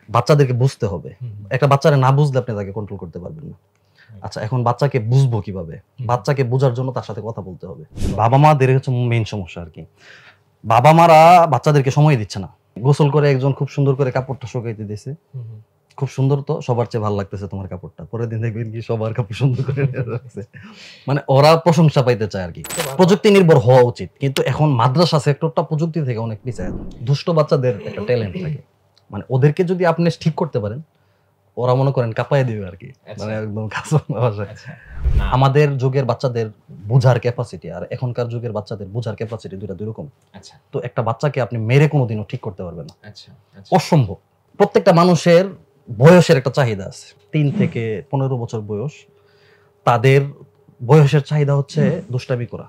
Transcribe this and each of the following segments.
বাচ্চাদেরকে বুঝতে হবে। একটা বাচ্চারে না বুঝলে আপনি তাকে কন্ট্রোল করতে পারবেন না। আচ্ছা, এখন বাচ্চাকে বুঝবো কিভাবে? বাচ্চাকে বোঝার জন্য তার সাথে কথা বলতে হবে। বাবা-মাদের হচ্ছে মেইন সমস্যা আরকি। বাবা-মারা বাচ্চাদেরকে সময় দিচ্ছে না। গোসল করে একজন খুব সুন্দর করে কাপড়টা শুকাইতে দিছে। খুব সুন্দর, তো সবার চেয়ে ভালো লাগতেছে তোমার কাপড়টা। পরের দিন দেখবেন কি সবার কাপড় সুন্দর করে রাখছে। মানে ওরা প্রশংসা পাইতে চায় আরকি। প্রযুক্তি নির্ভর হওয়া উচিত। কিন্তু এখন মাদ্রাসা সেক্টরটা প্রযুক্তি থেকে অনেক পিছায়। দুষ্ট বাচ্চাদের একটা ট্যালেন্ট থাকে। মানে ওদেরকে যদি আপনি ঠিক করতে পারেন, ওরা মনে করেন কাঁপায় দিবে আরকি। মানে একদম কাঁচা ভাষায়। আমাদের যুগের বাচ্চাদের বোঝার ক্যাপাসিটি আর এখনকার যুগের বাচ্চাদের বোঝার ক্যাপাসিটি দুইটা দুই রকম। আচ্ছা। তো একটা বাচ্চাকে আপনি মেরে কোনোদিনও ঠিক করতে পারবেন না। আচ্ছা। অসম্ভব। প্রত্যেকটা মানুষের বয়সের একটা চাহিদা আছে। ৩ থেকে ১৫ বছর বয়স, তাদের বয়সের চাহিদা হচ্ছে দুষ্টামি করা।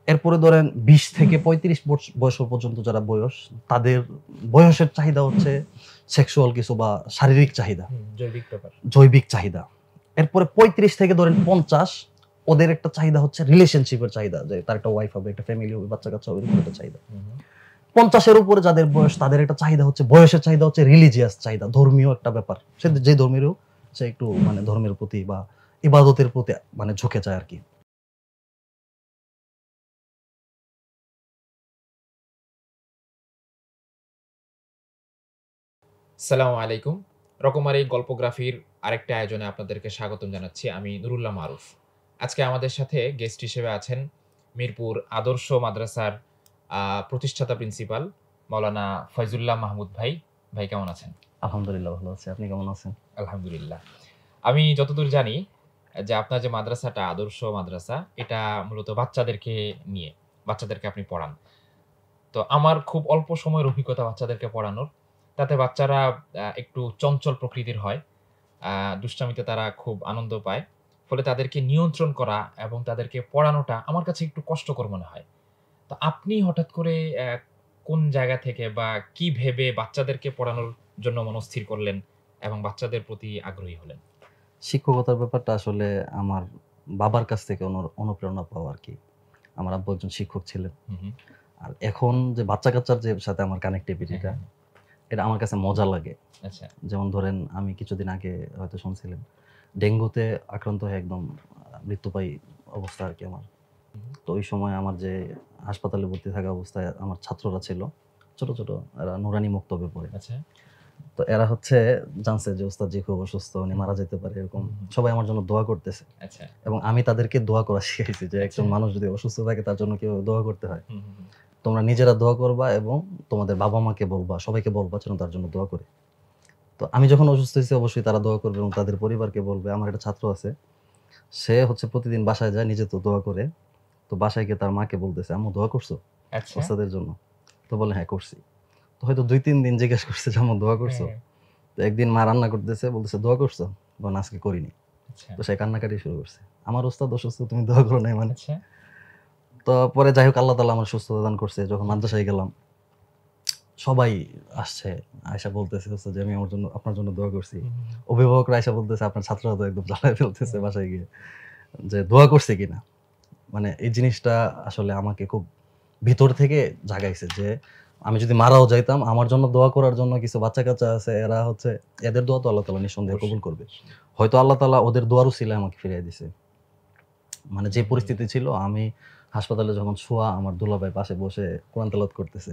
এরপরে ধরেন ২০ থেকে ৩৫ বছর পর্যন্ত যারা বয়স, তাদের বয়সের চাহিদা হচ্ছে সেক্সুয়াল কিছু বা শারীরিক চাহিদা, জৈবিক চাহিদা। এরপরে ৩৫ থেকে ধরেন ৫০, ওদের একটা চাহিদা হচ্ছে রিলেশনশিপের চাহিদা, যে তার একটা ওয়াইফ হবে, একটা ফ্যামিলি হবে, বাচ্চা কাচ্চা হবে, এরকম একটা চাহিদা। ৫০-এর উপরে যাদের বয়স, তাদের একটা চাহিদা হচ্ছে, বয়সের চাহিদা হচ্ছে রিলিজিয়াস চাহিদা, ধর্মীয় একটা ব্যাপার। সে যে ধর্মের হোক, সে একটু মানে ধর্মের প্রতি বা ইবাদতের প্রতি মানে ঝুঁকে যায় আর কি। আসসালামু আলাইকুম। রকমারি গল্পগ্রাফির আরেকটা আয়োজনে আপনাদেরকে স্বাগতম জানাচ্ছি। আমি নুরুল্লাহ মারুফ। আজকে আমাদের সাথে গেস্ট হিসেবে আছেন মিরপুর আদর্শ মাদ্রাসার প্রতিষ্ঠাতা প্রিন্সিপাল মাওলানা ফয়জুল্লাহ মাহমুদ ভাই। ভাই কেমন আছেন? আলহামদুলিল্লাহ ভালো আছি। আপনি কেমন আছেন? আলহামদুলিল্লাহ। আমি যতদূর জানি যে আপনার যে মাদ্রাসাটা আদর্শ মাদ্রাসা, এটা মূলত বাচ্চাদেরকে নিয়ে, বাচ্চাদেরকে আপনি পড়ান। তো আমার খুব অল্প সময়ের অভিজ্ঞতা বাচ্চাদেরকে পড়ানোর। তাতে বাচ্চারা একটু চঞ্চল প্রকৃতির হয়। দুষ্টামিতে তারা খুব আনন্দ পায়। ফলে তাদেরকে নিয়ন্ত্রণ করা এবং তাদেরকে পড়ানোটা আমার কাছে একটু কষ্টকর মনে হয়। তো আপনি হঠাৎ করে কোন জায়গা থেকে বা কি ভেবে বাচ্চাদেরকে পড়ানোর জন্য মনস্থির করলেন এবং বাচ্চাদের প্রতি আগ্রহী হলেন? শিক্ষকতার ব্যাপারটা আসলে আমার বাবার কাছ থেকে অনুপ্রেরণা পাওয়া আরকি। আমার আব্বু একজন শিক্ষক ছিলেন। আর এখন যে বাচ্চা-কাচ্চার যে সাথে আমার কানেক্টিভিটিটা, এটা আমার কাছে মজা লাগে। আচ্ছা। যেমন ধরেন আমি কিছুদিন আগে হয়তো শুনছিলেন, ডেঙ্গুতে আক্রান্ত হয়ে একদম মৃত্যুপায়ী অবস্থা আরকি আমার। তো ওই সময় আমার যে হাসপাতালে ভর্তি থাকা অবস্থায় আমার ছাত্ররা ছিল, ছোট, ছোট, এরা নুরানি মক্তবে পড়ে। আচ্ছা। তো এরা হচ্ছে জানছে যে ওস্তাদ জি খুব অসুস্থ, উনি মারা যেতে পারে, এরকম সবাই আমার জন্য দোয়া করতেছে। আচ্ছা। এবং আমি তাদেরকে দোয়া করা শিখাইছি যে একজন মানুষ যদি অসুস্থ থাকে তার জন্য কিভাবে দোয়া করতে হয়। তোমরা নিজেরা দোয়া করবা এবং তোমাদের বাবা-মাকে বলবা, সবাইকে বলবা যেন তার জন্য দোয়া করে। তো আমি যখন অসুস্থ হয়েছি অবশ্যই তারা দোয়া করবে এবং তাদের পরিবারকে বলবে। আমার একটা ছাত্র আছে, সে হচ্ছে প্রতিদিন বাসায় যায়, নিজে তো দোয়া করে। তো বাসায় গিয়ে তার মাকে বলতেছে, আম্মু দোয়া করছো ওস্তাদের জন্য? তো বলে হ্যাঁ করছি। তো হয়তো ২-৩ দিন জিজ্ঞেস করছে যে আম্মু দোয়া করছো? তো একদিন মা রান্না করতেছে, বলতেছে দোয়া করছো? বলে আজকে করিনি। তো সে কান্নাকাটি শুরু করছে, আমার ওস্তাদ অসুস্থ, তুমি দোয়া করো নাই মানে? তো পরে যাই হোক আল্লাহ তাআলা আমার সুস্থতা দান করছে। যখন মাদ্রাসায় গেলাম, সবাই আসছে, আয়েশা বলতেছে যে আমি আপনার জন্য দোয়া করছি। অভিভাবকরা আয়েশা বলতেছে আপনার ছাত্ররা তো একদম জ্বালায় ফেলতেছে বাসায় গিয়ে, যে দোয়া করছে কিনা। মানে এই জিনিসটা আসলে আমাকে খুব ভিতর থেকে জাগাইছে যে আমি যদি মারাও যাইতাম, আমার জন্য দোয়া করার জন্য কিছু বাচ্চা-কাচ্চা আছে, এরা হচ্ছে এদের দোয়া তো আল্লাহ তাআলা নিঃসন্দেহে কবুল করবে। হয়তো আল্লাহ তাআলা ওদের দোয়ার উসিলায় আমাকে ফিরিয়ে দিছে। মানে যে পরিস্থিতি ছিল, আমি হাসপাতালে যখন শোয়া, আমার দুলাভাই পাশে বসে কোরআন তেলাওয়াত করতেছে।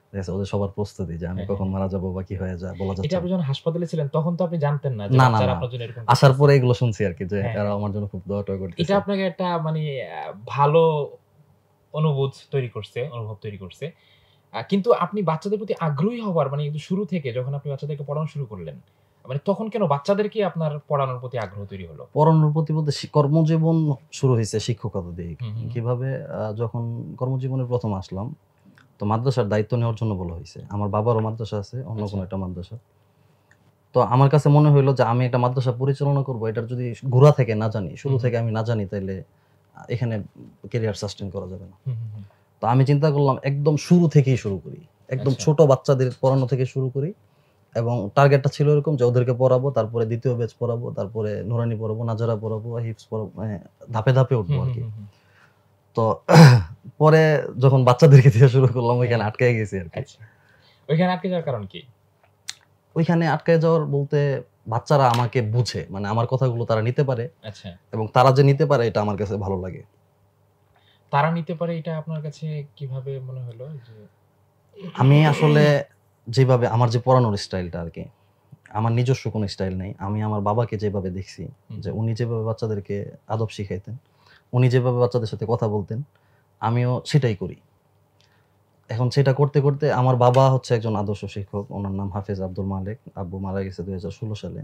ঠিক আছে? ওদের সবার প্রস্তুতি যে আমি কখন মারা যাবো বা কি হয়ে যায় বলা যাচ্ছে এটা না। আপনি যখন হাসপাতালে ছিলেন তখন তো আপনি জানতেন না যে না, না, বাচ্চারা না। আপনার জন্য এরকম আসার করতেছে। পরে এগুলো শুনছি আরকি যে এরা আমার জন্য খুব দোয়া-টোয়া করতেছে। এটা আপনাকে একটা মানে ভালো অনুভব তৈরি করছে। কিন্তু আপনি বাচ্চাদের প্রতি আগ্রহী হওয়ার মানে কিন্তু শুরু থেকে যখন আপনি বাচ্চাদেরকে পড়ানো শুরু করলেন, মানে তখন কেন বাচ্চাদেরকে আপনার পড়ানোর প্রতি আগ্রহ তৈরি হলো? পড়ানোর প্রতি বলতে কর্মজীবন শুরু হইছে শিক্ষকতা দিয়ে। কিভাবে? যখন কর্মজীবনে ১ম আসলাম, তো মাদ্রাসার দায়িত্ব নেওয়ার জন্য বলা হইছে। আমার বাবারও মাদ্রাসা আছে, অন্য কোনো একটা মাদ্রাসা। তো আমার কাছে মনে হইলো যে আমি একটা মাদ্রাসা পরিচালনা করব, এটার যদি গোড়া থেকে না জানি, শুরু থেকে আমি না জানি, তাইলে এখানে ক্যারিয়ার সাস্টেইন করা যাবে না। তো আমি চিন্তা করলাম একদম শুরু থেকেই শুরু করি। একদম ছোট বাচ্চাদের পড়ানো থেকে শুরু করি এবং টার্গেটটা ছিল এরকম যে ওদেরকে পড়াবো, তারপরে ২য় ব্যাচ পড়াবো, তারপরে নুরানি পড়াবো, নাজারা পড়াবো, হিফজ পড়াবো, মানে ধাপে, ধাপে উঠবো আরকি। তো পরে যখন বাচ্চাদেরকে দিয়ে শুরু করলাম, ওইখানে আটকায় গেছি আরকি। ওইখানে আটকে যাওয়ার কারণ কি? ওইখানে আটকায় যাওয়ার বলতে বাচ্চারা আমাকে বুঝে, মানে আমার কথাগুলো তারা নিতে পারে, আচ্ছা। এবং তারা যে নিতে পারে এটা আমার কাছে ভালো লাগে। তারা নিতে পারে এটা আপনার কাছে কিভাবে মনে হলো যে আমি আসলে যেভাবে আমার যে পড়ানোর স্টাইলটা আরকি, আমার নিজস্ব কোনো স্টাইল নেই। আমি আমার বাবাকে যেভাবে দেখছি যে উনি যেভাবে বাচ্চাদেরকে আদব শিখাইতেন, উনি যেভাবে বাচ্চাদের সাথে কথা বলতেন, আমিও সেটাই করি। এখন সেটা করতে, করতে আমার বাবা হচ্ছে একজন আদর্শ শিক্ষক। উনার নাম হাফেজ আব্দুল মালেক। আব্বু মারা গেছে ২০১৬ সালে।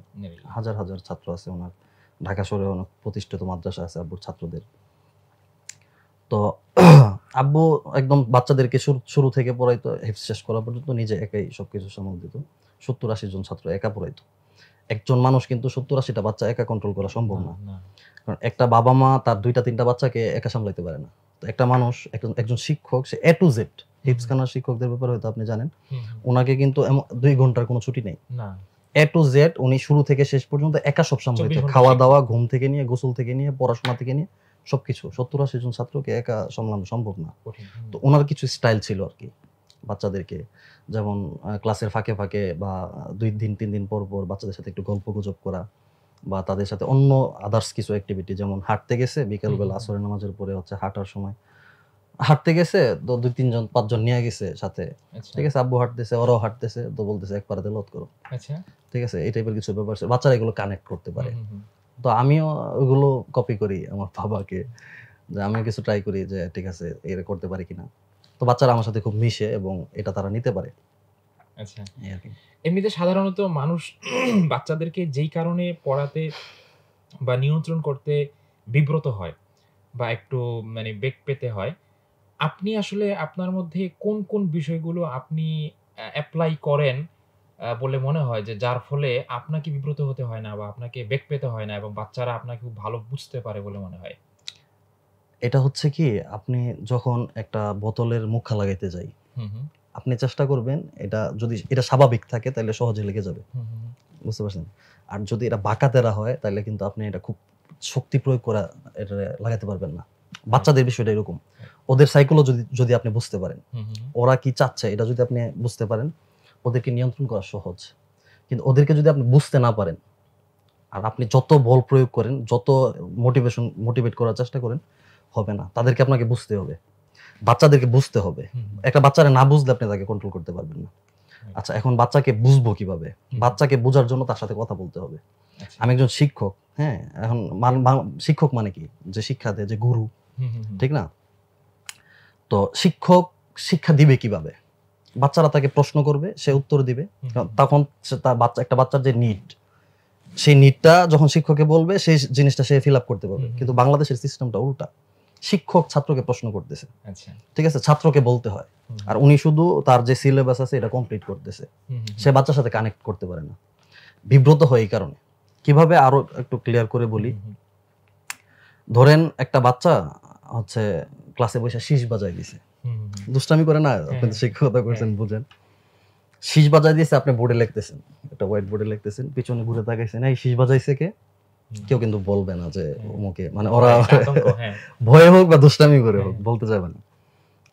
হাজার, হাজার ছাত্র আছে উনার। ঢাকা শহরে অনেক প্রতিষ্ঠিত মাদ্রাসা আছে আব্বুর ছাত্রদের। তো আব্বু একদম বাচ্চাদেরকে শুরু থেকে পড়াইতো, হিফজ শেষ করা পর্যন্ত নিজে একাই সবকিছু সামাল দিত। ৭০-৮০ জন ছাত্র একা পড়াইতো। একজন মানুষ কিন্তু ৭০-৮০ টা বাচ্চা একা কন্ট্রোল করা সম্ভব না। কারণ একটা বাবা-মা তার ২ টা ৩ টা বাচ্চাকে একা সামলাইতে পারে না। তো একটা মানুষ, একজন শিক্ষক, সে A to Z, হিফজখানার শিক্ষকদের ব্যাপারে হয়তো আপনি জানেন। উনাকে কিন্তু ২ ঘন্টার কোনো ছুটি নেই। না। A to Z উনি শুরু থেকে শেষ পর্যন্ত একা সব সামলাইতো। খাওয়া-দাওয়া, ঘুম থেকে নিয়ে, গোসল থেকে নিয়ে, পড়াশোনা থেকে নিয়ে সবকিছু। ৭০-৮০ জন ছাত্রকে একা সামলানো সম্ভব না। তো উনার কিছু স্টাইল ছিল আরকি বাচ্চাদেরকে। যেমন ক্লাসের ফাঁকে, ফাঁকে বা ২ দিন ৩ দিন পর, পর বাচ্চাদের সাথে একটু গল্পগুজব করা, বা তাদের সাথে অন্য আদার্স কিছু অ্যাক্টিভিটি, যেমন হাঁটতে গেছে বিকেলবেলা আসরের নামাজের পরে হচ্ছে হাঁটার সময় হাঁটতে গেছে, তো ২-৩ জন ৫ জন নিয়ে গেছে সাথে। ঠিক আছে, আব্বু হাঁটতেছে, ওরাও হাঁটতেছে, তো বলতেছে এক পারা তেলাওয়াত করো। আচ্ছা। ঠিক আছে, এই টাইপের কিছু ব্যাপার আছে। বাচ্চারা এগুলো কানেক্ট করতে পারে। তো আমিও ওগুলো কপি করি আমার বাবাকে, যে আমিও কিছু ট্রাই করি যে ঠিক আছে এটা করতে পারি কিনা। তো বাচ্চারা আমার সাথে খুব মিশে এবং এটা তারা নিতে পারে। আচ্ছা। এই আরকি। এমনিতে সাধারণত মানুষ বাচ্চাদেরকে যেই কারণে পড়াতে বা নিয়ন্ত্রণ করতে বিব্রত হয় বা একটু মানে বেগ পেতে হয়, আপনি আসলে আপনার মধ্যে কোন, কোন বিষয়গুলো আপনি এপ্লাই করেন বলে মনে হয় যে যার ফলে আপনাকে বিব্রত হতে হয় না বা আপনাকে বেগ পেতে হয় না এবং বাচ্চারা আপনাকে খুব ভালো বুঝতে পারে বলে মনে হয়? এটা হচ্ছে কি, আপনি যখন একটা বোতলের মুখা লাগাইতে যাই, হুম, হুম। আপনি চেষ্টা করবেন এটা যদি এটা স্বাভাবিক থাকে তাইলে সহজে লেগে যাবে। হুম, হুম, হুম। বুঝতে পারছেন? আর যদি এটা বাঁকা-তেড়া হয় তাইলে কিন্তু আপনি এটা খুব শক্তি প্রয়োগ করা এটা লাগাইতে পারবেন না। বাচ্চাদের বিষয়টা এরকম। ওদের সাইকোলজি যদি আপনি বুঝতে পারেন, হুম, হুম, হুম। ওরা কি চাচ্ছে এটা যদি আপনি বুঝতে পারেন, ওদেরকে নিয়ন্ত্রণ করা সহজ। কিন্তু ওদেরকে যদি আপনি বুঝতে না পারেন, আর আপনি যত বল প্রয়োগ করেন, যত মোটিভেট করার চেষ্টা করেন, হবে না। তাদেরকে আপনাকে বুঝতে হবে। বাচ্চাদেরকে বুঝতে হবে। হুম, হুম। একটা বাচ্চারে না বুঝলে আপনি তাকে কন্ট্রোল করতে পারবেন না। আচ্ছা, এখন বাচ্চাকে বুঝবো কিভাবে? বাচ্চাকে বোঝার জন্য তার সাথে কথা বলতে হবে। আচ্ছা। আমি একজন শিক্ষক, হ্যাঁ? এখন শিক্ষক মানে কি? যে শিক্ষা দেয়, যে গুরু, হুম, হুম, হুম। ঠিক না? তো শিক্ষক শিক্ষা দিবে কিভাবে? বাচ্চারা তাকে প্রশ্ন করবে, সে উত্তর দিবে। তখন একটা বাচ্চার যে নিড, সেই নিডটা যখন শিক্ষককে বলবে, সেই জিনিসটা সে ফিল আপ করতে পারবে। কিন্তু বাংলাদেশের সিস্টেমটা উল্টা। শিক্ষক ছাত্রকে প্রশ্ন করতেছে। আচ্ছা। ঠিক আছে? ছাত্রকে বলতে হয়। আর উনি শুধু তার যে সিলেবাস আছে এটা কমপ্লিট করতেছে। সে বাচ্চার সাথে কানেক্ট করতে পারে না। বিব্রত হয় এই কারণে। কিভাবে আরো একটু ক্লিয়ার করে বলি। ধরেন একটা বাচ্চা হচ্ছে ক্লাসে বসে শিস বাজায় দিছে। দুষ্টামি করে না? আপনি তো শিক্ষকতা করছেন, বুঝেন। শিস বাজায় দিয়েছে, আপনি বোর্ডে লিখতেছেন। একটা হোয়াইট বোর্ডে লিখতেছেন। পিছনে ঘুরে তাকাইছেন, এই শিস বাজাইছে কে? কেউ কিন্তু বলবে না যে অমুকে, মানে ওরা ভয়ে হোক বা দুষ্টামি করে হোক বলতে যাবে না।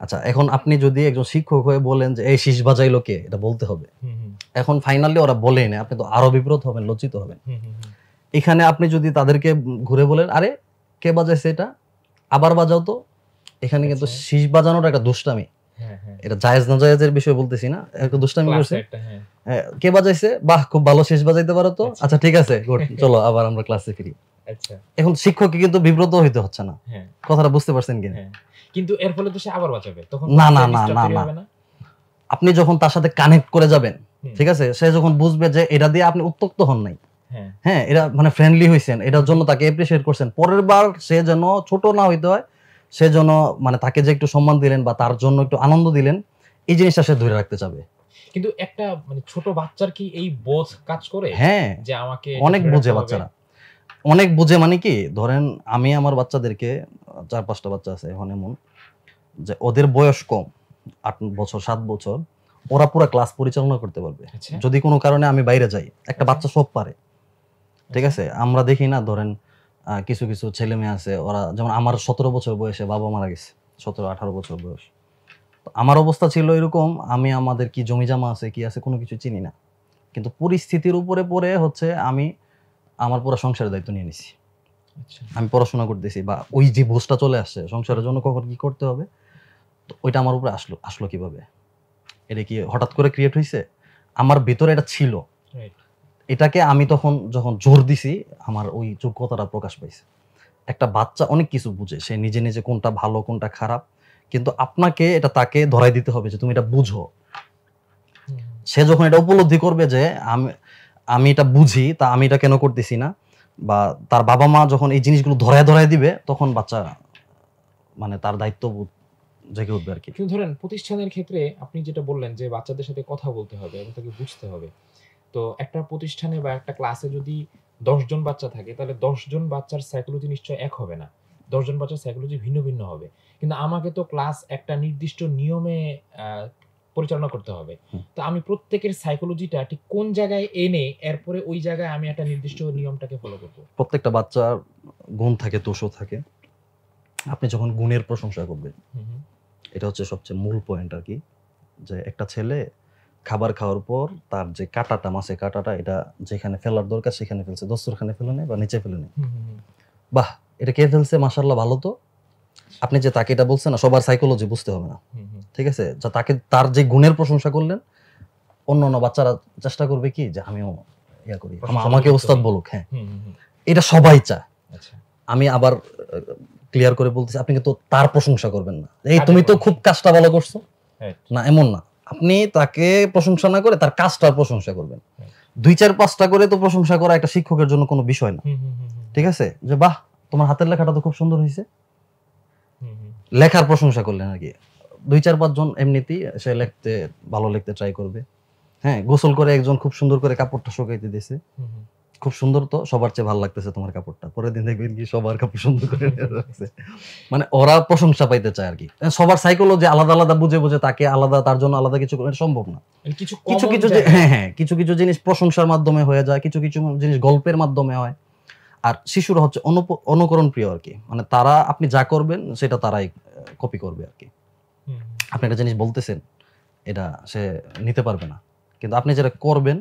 আচ্ছা, এখন আপনি যদি একজন শিক্ষক হয়ে বলেন যে এই শিস বাজাইলো কে? এটা বলতে হবে। এখন ফাইনালি ওরা বলেই না, আপনি তো আরো বিব্রত হবেন, লজ্জিত হবেন। এখানে আপনি যদি তাদেরকে ঘুরে বলেন, আরে কে বাজাইছে এটা? আবার বাজাও তো। এখানে কিন্তু শিস বাজানোর একটা দুষ্টামি। এটা জায়েজ না জায়েজের বিষয় বলতেছি না। একটা দুষ্টামি করছে। কে বাজাইছে? বাহ, খুব ভালো শিস বাজাইতে পারো তো। আচ্ছা ঠিক আছে, গুড, চলো আবার আমরা ক্লাসে ফিরি। আচ্ছা, এখন শিক্ষককে কিন্তু বিব্রত হইতে হচ্ছে না। কথাটা বুঝতে পারছেন কিনা? কিন্তু এর ফলে তো সে আবার বাঁচাবে। তখন না না না না না, আপনি যখন তার সাথে কানেক্ট করে যাবেন, ঠিক আছে, সে যখন বুঝবে যে এটা দিয়ে আপনি উত্ত্যক্ত হন নাই, হ্যাঁ, এটা মানে ফ্রেন্ডলি হইছেন, এটার জন্য তাকে অ্যাপ্রিশিয়েট করছেন, পরের বার সে যেন ছোট না হইতে হয়, সে যেন মানে তাকে যে একটু সম্মান দিলেন বা তার জন্য একটু আনন্দ দিলেন, এই জিনিসটা সে ধরে রাখতে চাবে। কিন্তু একটা মানে ছোট বাচ্চার কি এই বোধ কাজ করে? হ্যাঁ, যে আমাকে অনেক বুঝে বাচ্চারা। অনেক বুঝে মানে কি, ধরেন আমি আমার বাচ্চাদেরকে ৪-৫টা বাচ্চা আছে এখন এমন যে ওদের বয়স কম, ৮ বছর ৭ বছর, ওরা পুরা ক্লাস পরিচালনা করতে পারবে। যদি কোনো কারণে আমি বাইরে যাই, একটা বাচ্চা সব পারে। ঠিক আছে? আমরা দেখি না, ধরেন কিছু, কিছু ছেলে মেয়ে আছে, ওরা যেমন আমার ১৭ বছর বয়সে বাবা মারা গেছে। ১৭-১৮ বছর বয়স। তো আমার অবস্থা ছিল এরকম, আমি আমাদের কি জমি জমা আছে, কি আছে কোনো কিছু চিনি না। কিন্তু পরিস্থিতির উপরে পড়ে হচ্ছে আমি আমার পুরো সংসারের দায়িত্ব নিয়ে নিছি। আচ্ছা। আমি পড়াশোনা করতেছি বা ওই যে বোঝটা চলে আসছে সংসারের জন্য কখন কি করতে হবে, তো ওইটা আমার উপরে আসলো কিভাবে? এটা কি হঠাৎ করে ক্রিয়েট হইছে? আমার ভেতরে এটা ছিল। রাইট। এটাকে আমি তখন যখন জোর দিছি, আমার ওই যোগ্যতাটা প্রকাশ পাইছে। একটা বাচ্চা অনেক কিছু বুঝে। সে নিজে, নিজে কোনটা ভালো, কোনটা খারাপ। কিন্তু আপনাকে এটা তাকে ধরাই দিতে হবে যে তুমি এটা বুঝো। সে যখন এটা উপলব্ধি করবে যে আমি এটা বুঝি, তা আমি এটা কেন করতেছি না, বা তার বাবা-মা যখন এই জিনিসগুলো ধরায় দিবে, তখন বাচ্চা মানে তার দায়িত্ববোধ জেগে উঠবে আরকি। কিন্তু ধরেন প্রতিষ্ঠানের ক্ষেত্রে আপনি যেটা বললেন যে বাচ্চাদের সাথে কথা বলতে হবে এবং তাকে বুঝতে হবে। তো একটা প্রতিষ্ঠানে বা একটা ক্লাসে যদি ১০ জন বাচ্চা থাকে তাহলে ১০ জন বাচ্চার সাইকোলজি নিশ্চয়ই এক হবে না। ১০ জন বাচ্চার সাইকোলজি ভিন্ন, ভিন্ন হবে। কিন্তু আমাকে তো ক্লাস একটা নির্দিষ্ট নিয়মে আ পরিচালনা করতে হবে। হুম। তো আমি প্রত্যেকের সাইকোলজিটা ঠিক কোন জায়গায় এনে এরপরে ওই জায়গায় আমি একটা নির্দিষ্ট নিয়মটাকে ফলো করব? প্রত্যেকটা বাচ্চার গুণ থাকে, দোষও থাকে। আপনি যখন গুণের প্রশংসা করবেন, হুম, হুম। এটা হচ্ছে সবচেয়ে মূল পয়েন্ট আরকি। যে একটা ছেলে খাবার খাওয়ার পর তার যে কাঁটাটা, মাছের কাঁটাটা, এটা যেখানে ফেলার দরকার সেখানে ফেলছে। দস্তরখানে ফেলে নাই বা নিচে ফেলে নাই। হুম, হুম, হুম। বাহ! এটা কে ফেলছে, মাশাআল্লাহ, ভালো তো। আপনি যে তাকে এটা বলছেন না, সবার সাইকোলজি বুঝতে হবে না। হুম, হুম। ঠিক আছে? যা তাকে তার যে গুণের প্রশংসা করলেন, অন্যান্য বাচ্চারা চেষ্টা করবে কি যে আমিও ইয়া করি। প্রশংসাটা আমাকে যুক্ত ওস্তাদ হই। বলুক। হ্যাঁ। হুম, হুম, হুম। এটা সবাই চায়। আচ্ছা। আমি আবার ক্লিয়ার করে বলতেছি, আপনি কিন্তু তার প্রশংসা করবেন না। এই কাজের তুমি তো প্রশংসা। খুব কাজটা ভালো করছো। রাইট, না, এমন না। আপনি তাকে প্রশংসা না করে তার কাজটার প্রশংসা করবেন। রাইট। ২, ৪, ৫ টা করে তো প্রশংসা করা একটা শিক্ষকের জন্য কোনো বিষয় না। হুম, হুম, হুম, হুম। ঠিক আছে? যে বাহ! তোমার হাতের লেখাটা তো খুব সুন্দর হইছে। হুম, হুম। লেখার প্রশংসা করলেন আরকি। ২, ৪, ৫ জন এমনিতেই সে ভালো লিখতে ট্রাই করবে। হ্যাঁ? গোসল করে একজন খুব সুন্দর করে কাপড়টা শুকাইতে দিছে। হুম, হুম। খুব সুন্দর তো, সবার চেয়ে ভালো লাগতেছে তোমার কাপড়টা। পরের দিন দেখবেন কি সবার কাপড় সুন্দর করে রাখছে। মানে ওরা প্রশংসা পাইতে চায় আরকি। সবার সাইকোলজি আলাদা, আলাদা বুঝে তাকে আলাদা, তার জন্য আলাদা কিছু করা সম্ভব না। মানে কিছু কিছু, কমন কিছু জায়গায় হ্যাঁ, হ্যাঁ। কিছু জিনিস প্রশংসার মাধ্যমে হয়ে যায়। কিছু জিনিস গল্পের মাধ্যমে হয়। আর শিশুরা হচ্ছে অনুকরণ প্রিয় আরকি। মানে তারা আপনি যা করবেন সেটা তারাই কপি করবে আরকি। হুম, হুম। আপনি একটা জিনিস বলতেছেন, এটা সে নিতে পারবে না। কিন্তু আপনি যেটা করবেন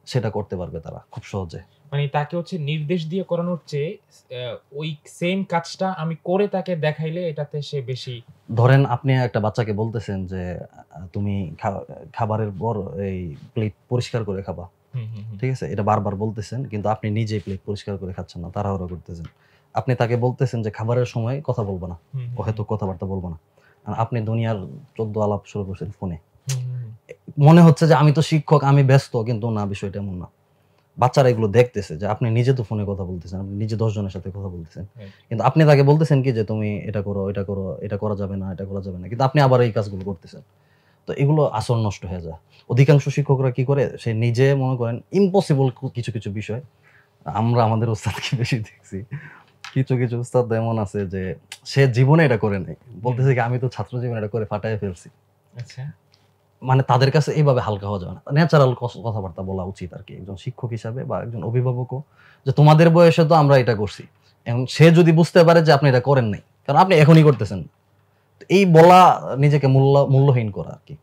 সেটা করতে পারবে তারা খুব সহজে। মানে তাকে হচ্ছে নির্দেশ দিয়ে করানোর চেয়ে ওই সেম কাজটা আমি করে তাকে দেখাইলে এটাতে সে বেশি ধরেন আপনি একটা বাচ্চাকে বলতেছেন যে তুমি খাবারের পর এই প্লেট পরিষ্কার করে খাবা। হুম, হুম, হুম। ঠিক আছে? এটা বারবার বলতেছেন কিন্তু আপনি নিজেই প্লেট পরিষ্কার করে খাচ্ছেন না, তাড়াহুড়ো করতেছেন। আপনি তাকে বলতেছেন যে খাবারের সময় কথা বলবা না। হুম, হুম, অহেতুক কথাবার্তা বলবা না। আর আপনি দুনিয়ার ১৪ আলাপ শুরু করছেন ফোনে। হুম, হুম, হুম। মনে হচ্ছে যে আমি তো শিক্ষক, আমি ব্যস্ত, কিন্তু না, বিষয়টা এমন না। বাচ্চারা এগুলো দেখতেছে যে আপনি নিজে তো ফোনে কথা বলতেছেন। আপনি নিজে ১০ জনের সাথে কথা বলতেছেন। রাইট। কিন্তু আপনি তাকে বলতেছেন কি যে তুমি এটা করো, এটা করো, এটা করা যাবে না, এটা করা যাবে না। কিন্তু আপনি আবার এই কাজগুলো করতেছেন। তো এগুলো আচরণ নষ্ট হয়ে যায়। অধিকাংশ শিক্ষকরা কি করে? সে নিজে মনে করেন ইম্পসিবল কিছু বিষয় আমরা আমাদের ওস্তাদকে বেশি দেখছি। কিছু উস্তাদ এমন আছে যে সে জীবনে এটা করে নাই। বলতেছে কি আমি তো ছাত্র জীবনে এটা করে ফাটায় ফেলছি। আচ্ছা। মানে তাদের কাছে এইভাবে হালকা হওয়া যাবে না। ন্যাচারাল কথাবার্তা বলা উচিত আরকি। একজন শিক্ষক হিসাবে বা একজন অভিভাবকও, যে তোমাদের বয়সে তো আমরা এটা করছি। এখন সে যদি বুঝতে পারে যে আপনি এটা করেন নাই। কারণ আপনি এখনই করতেছেন। তো এই বলা নিজেকে মূল্যহীন করা আরকি।